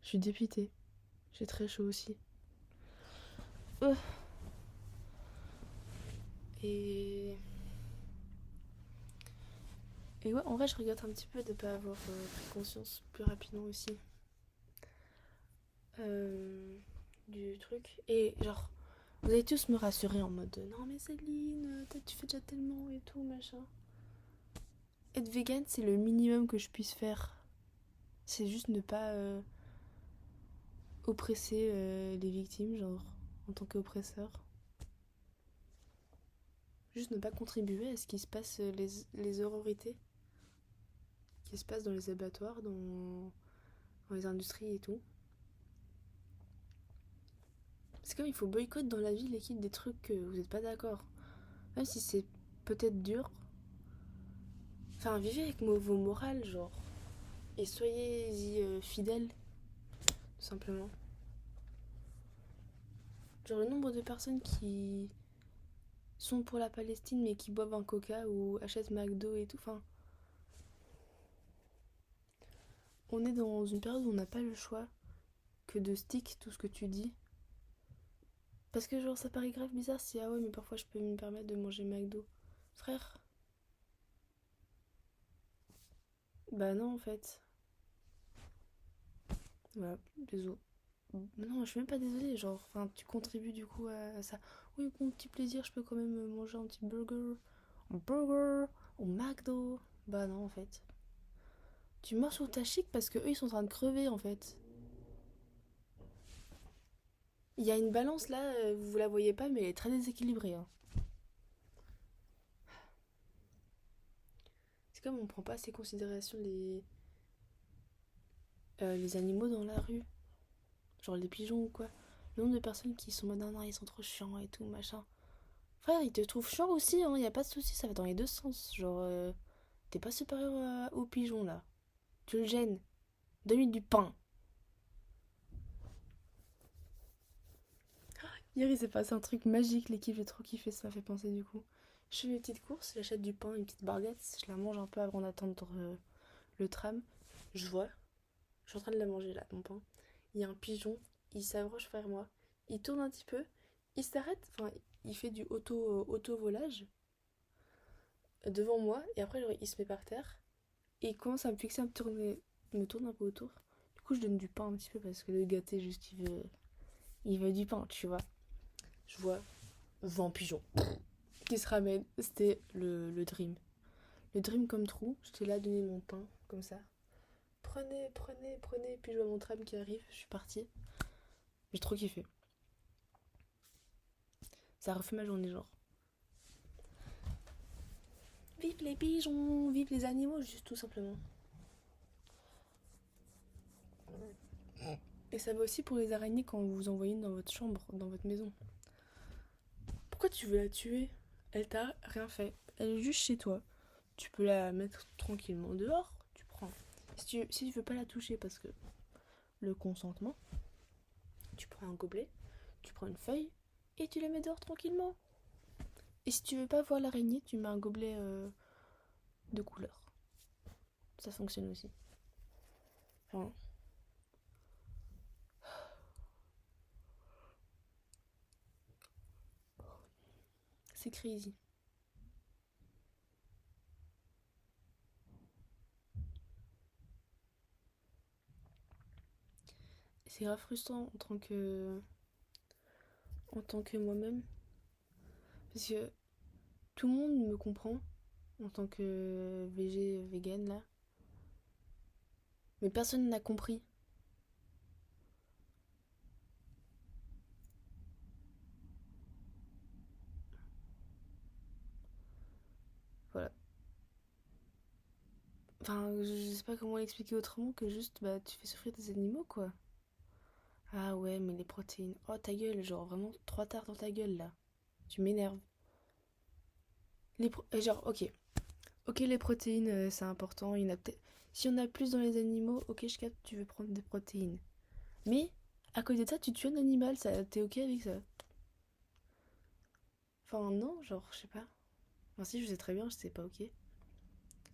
Speaker 2: Je suis dépitée. J'ai très chaud aussi. Euh. Et... Et ouais, en vrai, je regrette un petit peu de pas avoir pris conscience plus rapidement aussi du truc. Et genre, vous allez tous me rassurer en mode non mais Céline, tu fais déjà tellement et tout, machin. Être vegan, c'est le minimum que je puisse faire. C'est juste ne pas oppresser les victimes, genre, en tant qu'oppresseur. Juste ne pas contribuer à ce qui se passe, les horrorités qui se passent dans les abattoirs, dans les industries et tout. C'est comme il faut boycotter dans la vie l'équipe des trucs que vous n'êtes pas d'accord. Même si c'est peut-être dur. Enfin, vivez avec vos morales, genre. Et soyez-y fidèles, tout simplement. Genre, le nombre de personnes qui sont pour la Palestine mais qui boivent un coca ou achètent McDo et tout. Enfin, on est dans une période où on n'a pas le choix que de stick tout ce que tu dis. Parce que genre ça paraît grave bizarre si ah ouais mais parfois je peux me permettre de manger McDo. Frère, bah non en fait. Voilà, désolé. Non, je suis même pas désolée, genre, enfin, tu contribues du coup à ça. Oui, pour mon petit plaisir, je peux quand même manger un burger, au McDo. Bah non, en fait. Tu marches sur ta chic parce que eux, ils sont en train de crever, en fait. Il y a une balance là, vous la voyez pas, mais elle est très déséquilibrée, hein. C'est comme on prend pas assez en considération les animaux dans la rue. Genre les pigeons ou quoi. Le nombre de personnes qui sont en mode non, ils sont trop chiants et tout, machin. Frère, ils te trouvent chiant aussi, hein, y a pas de souci, ça va dans les deux sens. Genre, t'es pas supérieur aux pigeons là. Tu le gênes. Donne-lui du pain. Hier, il s'est passé un truc magique, l'équipe, j'ai trop kiffé, ça m'a fait penser du coup. Je fais mes petites courses, j'achète du pain, une petite baguette, je la mange un peu avant d'attendre le tram. Je vois, je suis en train de la manger là, mon pain. Il y a un pigeon, il s'approche vers moi, il tourne un petit peu, il s'arrête, enfin, il fait du auto-volage devant moi, et après, genre, il se met par terre, et il commence à me fixer, à me tourne un peu autour. Du coup, je donne du pain un petit peu parce que le gâté, juste, il veut du pain, tu vois. Je vois 20 pigeons qui se ramènent. C'était le dream. Le dream comme trou. J'étais là à donner mon pain, comme ça. Prenez, prenez, prenez. Puis je vois mon tram qui arrive. Je suis partie. J'ai trop kiffé. Ça refait ma journée, genre. Vive les pigeons, vive les animaux, juste tout simplement. Et ça va aussi pour les araignées quand vous vous envoyez dans votre chambre, dans votre maison. Pourquoi tu veux la tuer? Elle t'a rien fait. Elle est juste chez toi. Tu peux la mettre tranquillement dehors. Tu prends. Si tu veux pas la toucher parce que le consentement, tu prends un gobelet, tu prends une feuille et tu la mets dehors tranquillement. Et si tu veux pas voir l'araignée, tu mets un gobelet de couleur. Ça fonctionne aussi. Enfin, c'est crazy. C'est grave frustrant en tant que moi-même. Parce que tout le monde me comprend en tant que vegan là. Mais personne n'a compris. Voilà. Enfin, je sais pas comment l'expliquer autrement que juste, bah, tu fais souffrir des animaux, quoi. Ah ouais, mais les protéines. Oh, ta gueule, genre vraiment trois tartes dans ta gueule, là. Tu m'énerves. Genre, ok. Ok, les protéines, c'est important. Il y en a peut-être... Si on a plus dans les animaux, ok, je capte, tu veux prendre des protéines. Mais, à côté de ça, tu tues un animal, ça, t'es ok avec ça? Enfin, non, genre, je sais pas. Enfin, si, je sais très bien, je sais pas ok.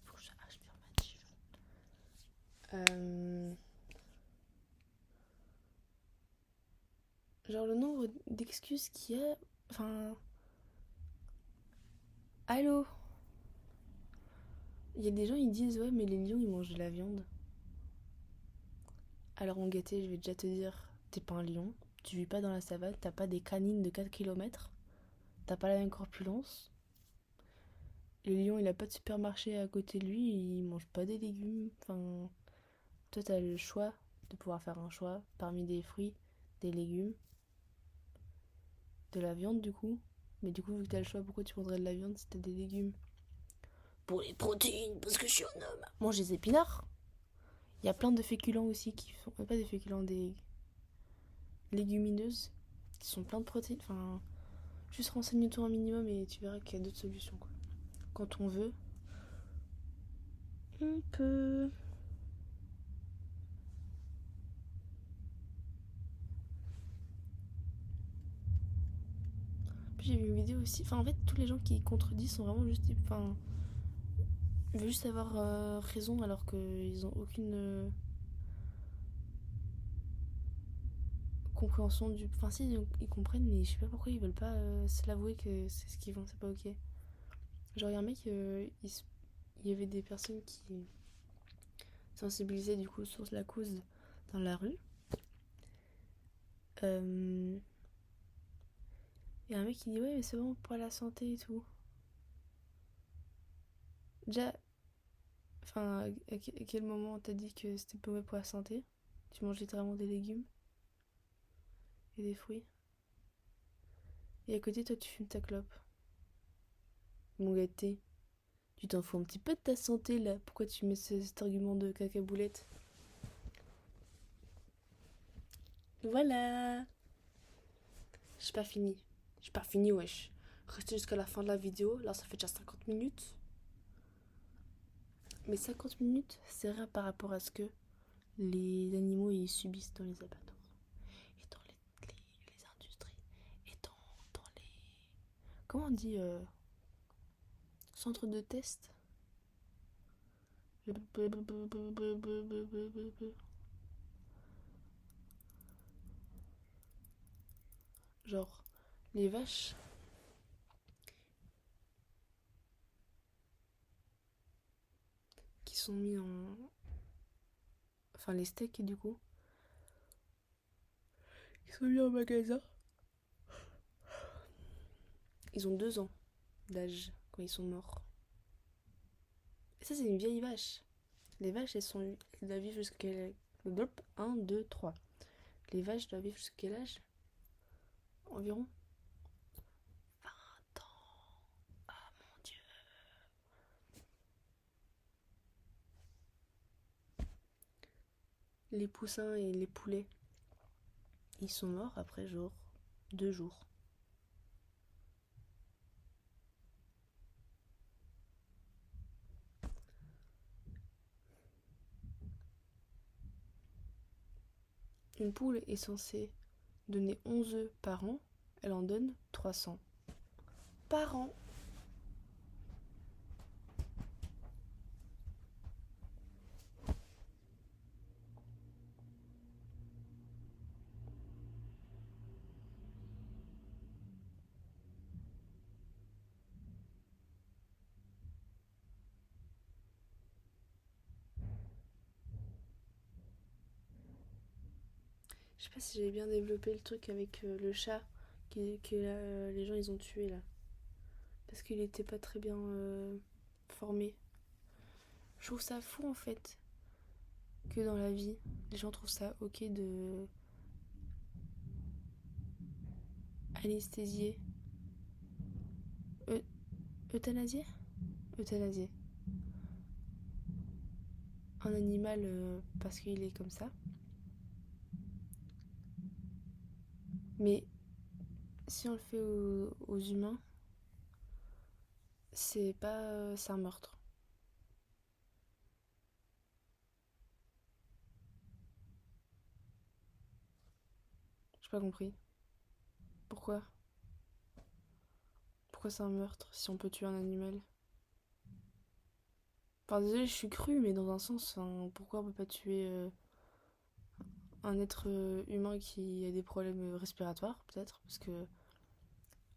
Speaker 2: Faut que j'arrache bien. Genre, le nombre d'excuses qu'il y a... Enfin... Allô? Il y a des gens, ils disent, ouais, mais les lions, ils mangent de la viande. Alors, mon gâté, je vais déjà te dire, t'es pas un lion, tu vis pas dans la savane, t'as pas des canines de 4 km, t'as pas la même corpulence. Le lion, il a pas de supermarché à côté de lui, il mange pas des légumes. Enfin, toi, t'as le choix de pouvoir faire un choix parmi des fruits, des légumes, de la viande, du coup. Mais du coup, vu que t'as le choix, pourquoi tu prendrais de la viande si t'as des légumes? Pour les protéines, parce que je suis un homme. Mange des épinards. Il y a plein de féculents aussi qui sont. Pas des féculents, des légumineuses qui sont plein de protéines. Enfin, juste renseigne-toi un minimum et tu verras qu'il y a d'autres solutions, quoi. Quand on veut, on peut. Puis j'ai vu une vidéo aussi. Enfin, en fait, tous les gens qui contredisent sont vraiment juste. Enfin, ils veulent juste avoir raison alors qu'ils ont aucune compréhension du. Enfin, si, ils comprennent, mais je sais pas pourquoi ils veulent pas se l'avouer que c'est ce qu'ils font, c'est pas ok. Genre, il y a un mec, il y avait des personnes qui sensibilisaient du coup sur la cause dans la rue. Et un mec qui dit ouais mais c'est bon pour la santé et tout. Déjà, enfin à quel moment t'as dit que c'était pas bon pour la santé? Tu manges littéralement des légumes et des fruits. Et à côté toi tu fumes ta clope. Mon gâté, tu t'en fous un petit peu de ta santé là. Pourquoi tu mets cet argument de cacaboulette? Voilà. J'ai pas fini. J'ai pas fini wesh. Restez jusqu'à la fin de la vidéo. Là ça fait déjà 50 minutes. Mais 50 minutes c'est rien par rapport à ce que les animaux ils subissent dans les abattoirs et dans les industries et dans les comment on dit centres de test, genre les vaches qui sont mis en enfin les steaks du coup qui sont mis en magasin, ils ont 2 ans d'âge quand ils sont morts. Et ça c'est une vieille vache. Les vaches elles doivent vivre jusqu'à 1, 2, 3. Les vaches doivent vivre jusqu'à quel âge environ? les poussins et les poulets, ils sont morts après genre 2 jours. Une poule est censée donner 11 œufs par an, elle en donne 300 par an. Je sais pas si j'avais bien développé le truc avec le chat que les gens ils ont tué là. Parce qu'il était pas très bien formé. Je trouve ça fou en fait que dans la vie, les gens trouvent ça ok de anesthésier. Euthanasier Euthanasier. Un animal parce qu'il est comme ça. Mais si on le fait aux humains, c'est pas. C'est un meurtre. J'ai pas compris. Pourquoi Pourquoi c'est un meurtre si on peut tuer un animal? Enfin, désolé, je suis crue, mais dans un sens, pourquoi on peut pas tuer un être humain qui a des problèmes respiratoires, peut-être? Parce que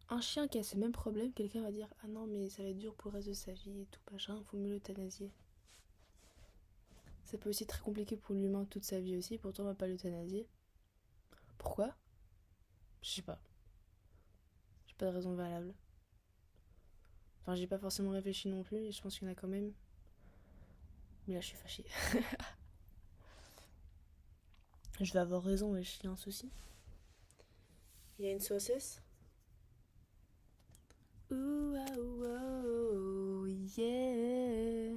Speaker 2: un chien qui a ces mêmes problèmes, quelqu'un va dire ah non, mais ça va être dur pour le reste de sa vie et tout, machin, faut mieux l'euthanasier. Ça peut aussi être très compliqué pour l'humain toute sa vie aussi, pourtant on va pas l'euthanasier. Pourquoi? Je sais pas. J'ai pas de raison valable. Enfin, j'ai pas forcément réfléchi non plus, et je pense qu'il y en a quand même. Mais là, je suis fâchée. Je vais avoir raison, mais il y a un souci. Il y a une saucisse. Ouh, ah, ouh, oh, yeah.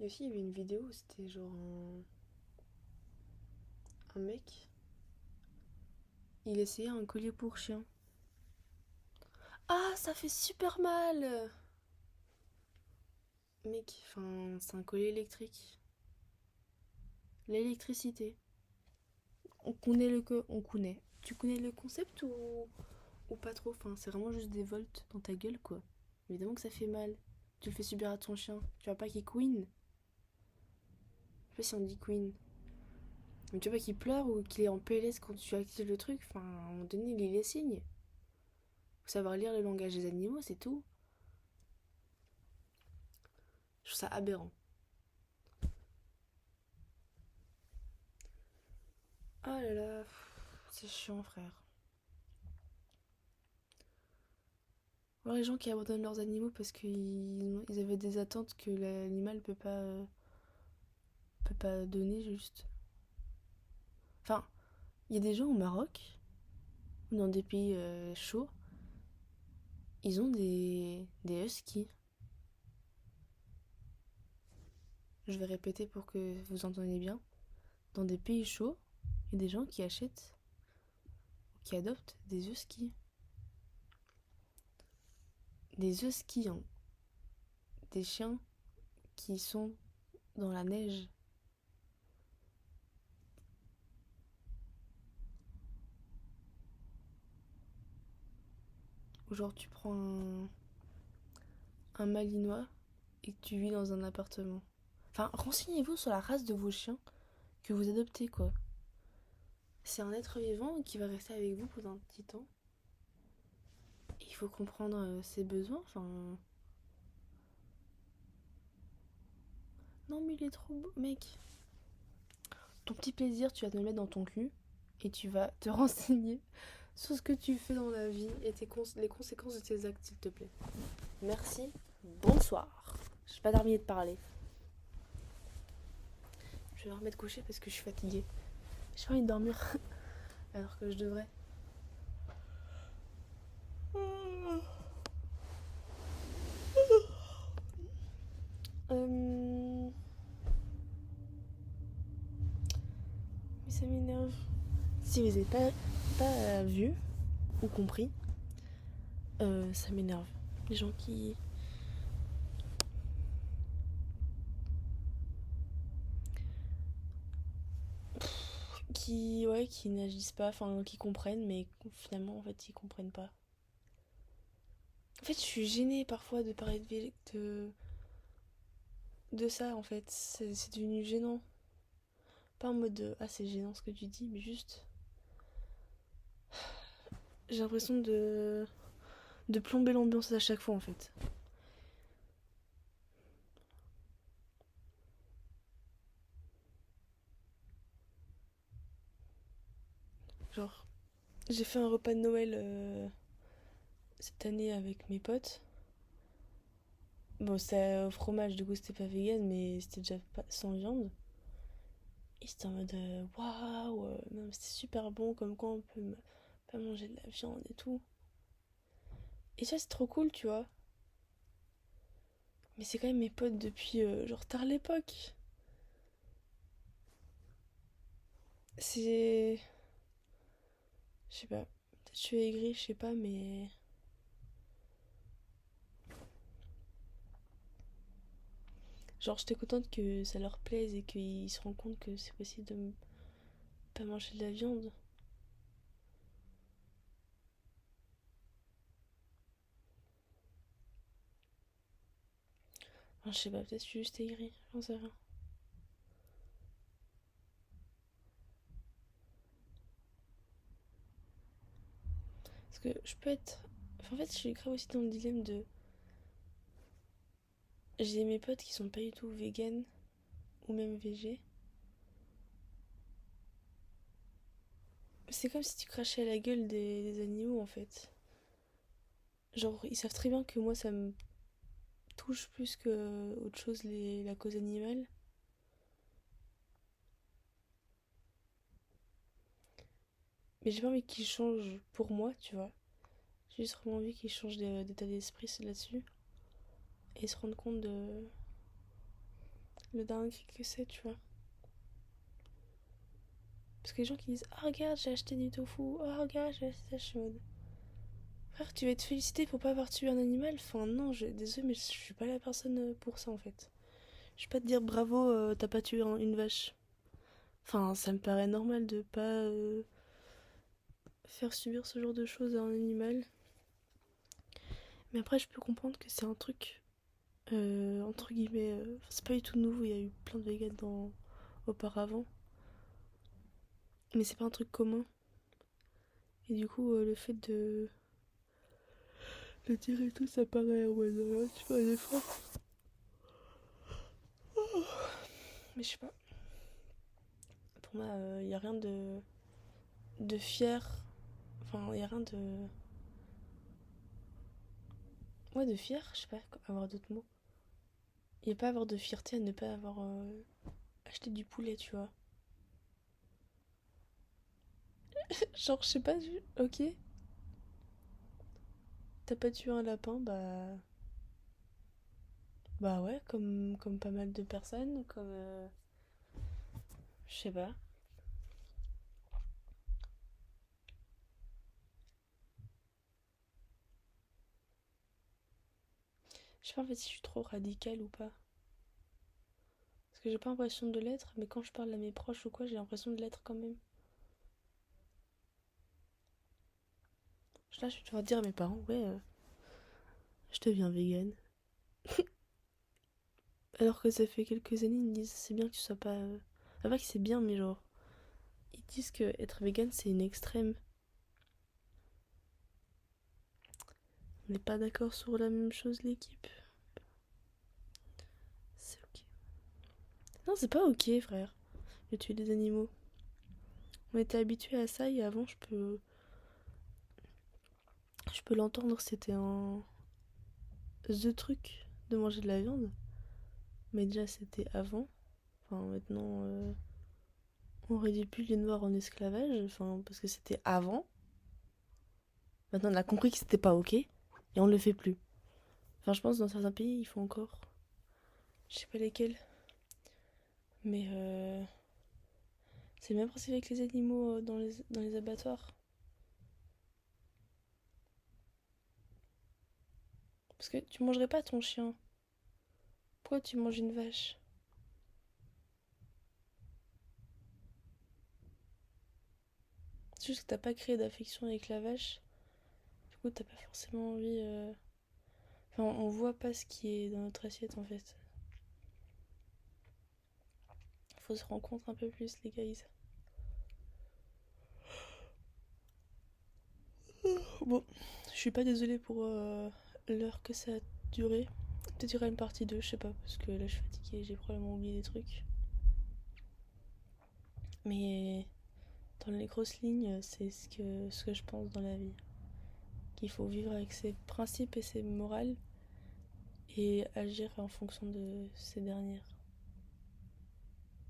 Speaker 2: Et aussi, il y avait une vidéo où c'était genre un mec. Il essayait un collier pour chien. Ah, ça fait super mal! Mec, enfin, c'est un collier électrique. L'électricité. On connaît. Tu connais le concept ou pas trop? Enfin, c'est vraiment juste des volts dans ta gueule, quoi. Évidemment que ça fait mal. Tu le fais subir à ton chien. Tu vois pas qu'il queen? Je sais pas si on dit queen. Mais tu vois pas qu'il pleure ou qu'il est en PLS quand tu actives le truc. Enfin, à un moment donné, il lit les signes. Faut savoir lire le langage des animaux, c'est tout. Je trouve ça aberrant. Oh là là, c'est chiant, frère. Alors les gens qui abandonnent leurs animaux parce qu'ils avaient des attentes que l'animal peut pas donner juste. Enfin, il y a des gens au Maroc ou dans des pays chauds, ils ont des huskies. Je vais répéter pour que vous entendiez bien. Dans des pays chauds, il y a des gens qui achètent ou qui adoptent des huskies. Des huskies, hein. Des chiens qui sont dans la neige. Ou genre tu prends un malinois et que tu vis dans un appartement. Enfin, renseignez-vous sur la race de vos chiens que vous adoptez, quoi. C'est un être vivant qui va rester avec vous pendant un petit temps. Il faut comprendre ses besoins, enfin... Non mais il est trop beau, mec. Ton petit plaisir, tu vas te le mettre dans ton cul et tu vas te renseigner sur ce que tu fais dans la vie et les conséquences de tes actes, s'il te plaît. Merci, bonsoir. J'ai pas terminé de parler. Je vais me remettre coucher parce que je suis fatiguée. J'ai pas envie de dormir alors que je devrais. Mais ça m'énerve. Si vous n'avez pas vu ou compris, ça m'énerve. Les gens qui n'agissent pas, enfin qui comprennent, mais finalement en fait ils comprennent pas. En fait, je suis gênée parfois de parler de ça en fait. C'est devenu gênant. Pas en mode de ah c'est gênant ce que tu dis, mais juste j'ai l'impression de plomber l'ambiance à chaque fois en fait. Genre, j'ai fait un repas de Noël cette année avec mes potes. Bon, c'était au fromage, du coup c'était pas vegan, mais c'était déjà pas, sans viande. Et c'était en mode waouh, non, mais c'était super bon, comme quoi on peut pas manger de la viande et tout. Et ça, c'est trop cool, tu vois. Mais c'est quand même mes potes depuis genre tard l'époque. C'est. Je sais pas. Peut-être je suis aigrie, je sais pas, mais. Genre, j'étais contente que ça leur plaise et qu'ils se rendent compte que c'est possible de pas manger de la viande. Enfin, je sais pas, peut-être je suis juste aigrie, j'en sais rien. Parce que je peux être. Enfin, en fait, je suis grave aussi dans le dilemme de. J'ai mes potes qui sont pas du tout vegan ou même végé. C'est comme si tu crachais à la gueule des animaux en fait. Genre, ils savent très bien que moi ça me touche plus que autre chose la cause animale. Mais j'ai pas envie qu'ils changent pour moi, tu vois. J'ai juste vraiment envie qu'ils changent d'état d'esprit là-dessus. Et se rendre compte de le dingue que c'est, tu vois. Parce que les gens qui disent ah regarde, j'ai acheté du tofu. Oh, regarde, j'ai acheté ça. Je suis en mode frère, tu vas être félicité pour pas avoir tué un animal. Enfin, non, désolé, mais je suis pas la personne pour ça en fait. Je vais pas te dire bravo, t'as pas tué une vache. Enfin, ça me paraît normal de pas faire subir ce genre de choses à un animal. Mais après, je peux comprendre que c'est un truc, entre guillemets, c'est pas du tout nouveau, il y a eu plein de vegans auparavant. Mais c'est pas un truc commun. Et du coup, le fait de le dire et tout, ça paraît en mode, tu fais un effort. Mais je sais pas. Pour moi, il y a rien de fier. Enfin, il y a rien de. Ouais, de fier, je sais pas, avoir d'autres mots. Il y a pas à avoir de fierté à ne pas avoir acheté du poulet, tu vois. Genre, je sais pas, ok, t'as pas tué un lapin, bah. Bah ouais, comme pas mal de personnes, comme. Je sais pas. Je sais pas en fait si je suis trop radicale ou pas. Parce que j'ai pas l'impression de l'être, mais quand je parle à mes proches ou quoi, j'ai l'impression de l'être quand même. Là, je vais devoir dire à mes parents, ouais, je deviens végane. Alors que ça fait quelques années, ils me disent, c'est bien que tu sois pas. Pas que c'est bien, mais genre. Ils disent que être végane, c'est une extrême. On n'est pas d'accord sur la même chose, l'équipe. C'est ok. Non, c'est pas ok, frère, de tuer des animaux. On était habitué à ça et avant, je peux l'entendre, c'était un the truc de manger de la viande. Mais déjà, c'était avant. Enfin, maintenant, on réduit plus les noirs en esclavage. Enfin, parce que c'était avant. Maintenant, on a compris que c'était pas ok. Et on le fait plus. Enfin, je pense que dans certains pays, ils font encore. Je sais pas lesquels. Mais c'est le même principe avec les animaux dans les abattoirs. Parce que tu mangerais pas ton chien. Pourquoi tu manges une vache? C'est juste que t'as pas créé d'affection avec la vache. Du coup, t'as pas forcément envie. Enfin, on voit pas ce qui est dans notre assiette en fait. Faut se rendre compte un peu plus, les guys. Bon, je suis pas désolée pour l'heure que ça a duré. Peut-être il y aura une partie 2, je sais pas, parce que là je suis fatiguée, j'ai probablement oublié des trucs. Mais dans les grosses lignes, c'est ce que je pense dans la vie. Qu'il faut vivre avec ses principes et ses morales et agir en fonction de ces dernières.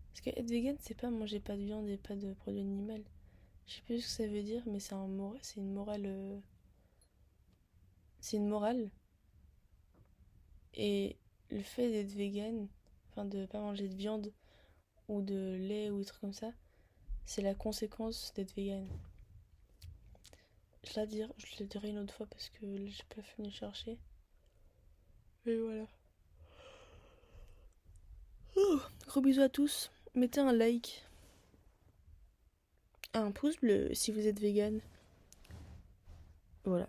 Speaker 2: Parce que être vegan, c'est pas manger pas de viande et pas de produits animaux. Je sais plus ce que ça veut dire, mais c'est une morale. C'est une morale. Et le fait d'être vegan, enfin de pas manger de viande ou de lait ou des trucs comme ça, c'est la conséquence d'être vegan. Je le dirai une autre fois parce que là, j'ai pas fini de chercher. Et voilà. Gros bisous à tous. Mettez un like, un pouce bleu si vous êtes vegan. Voilà.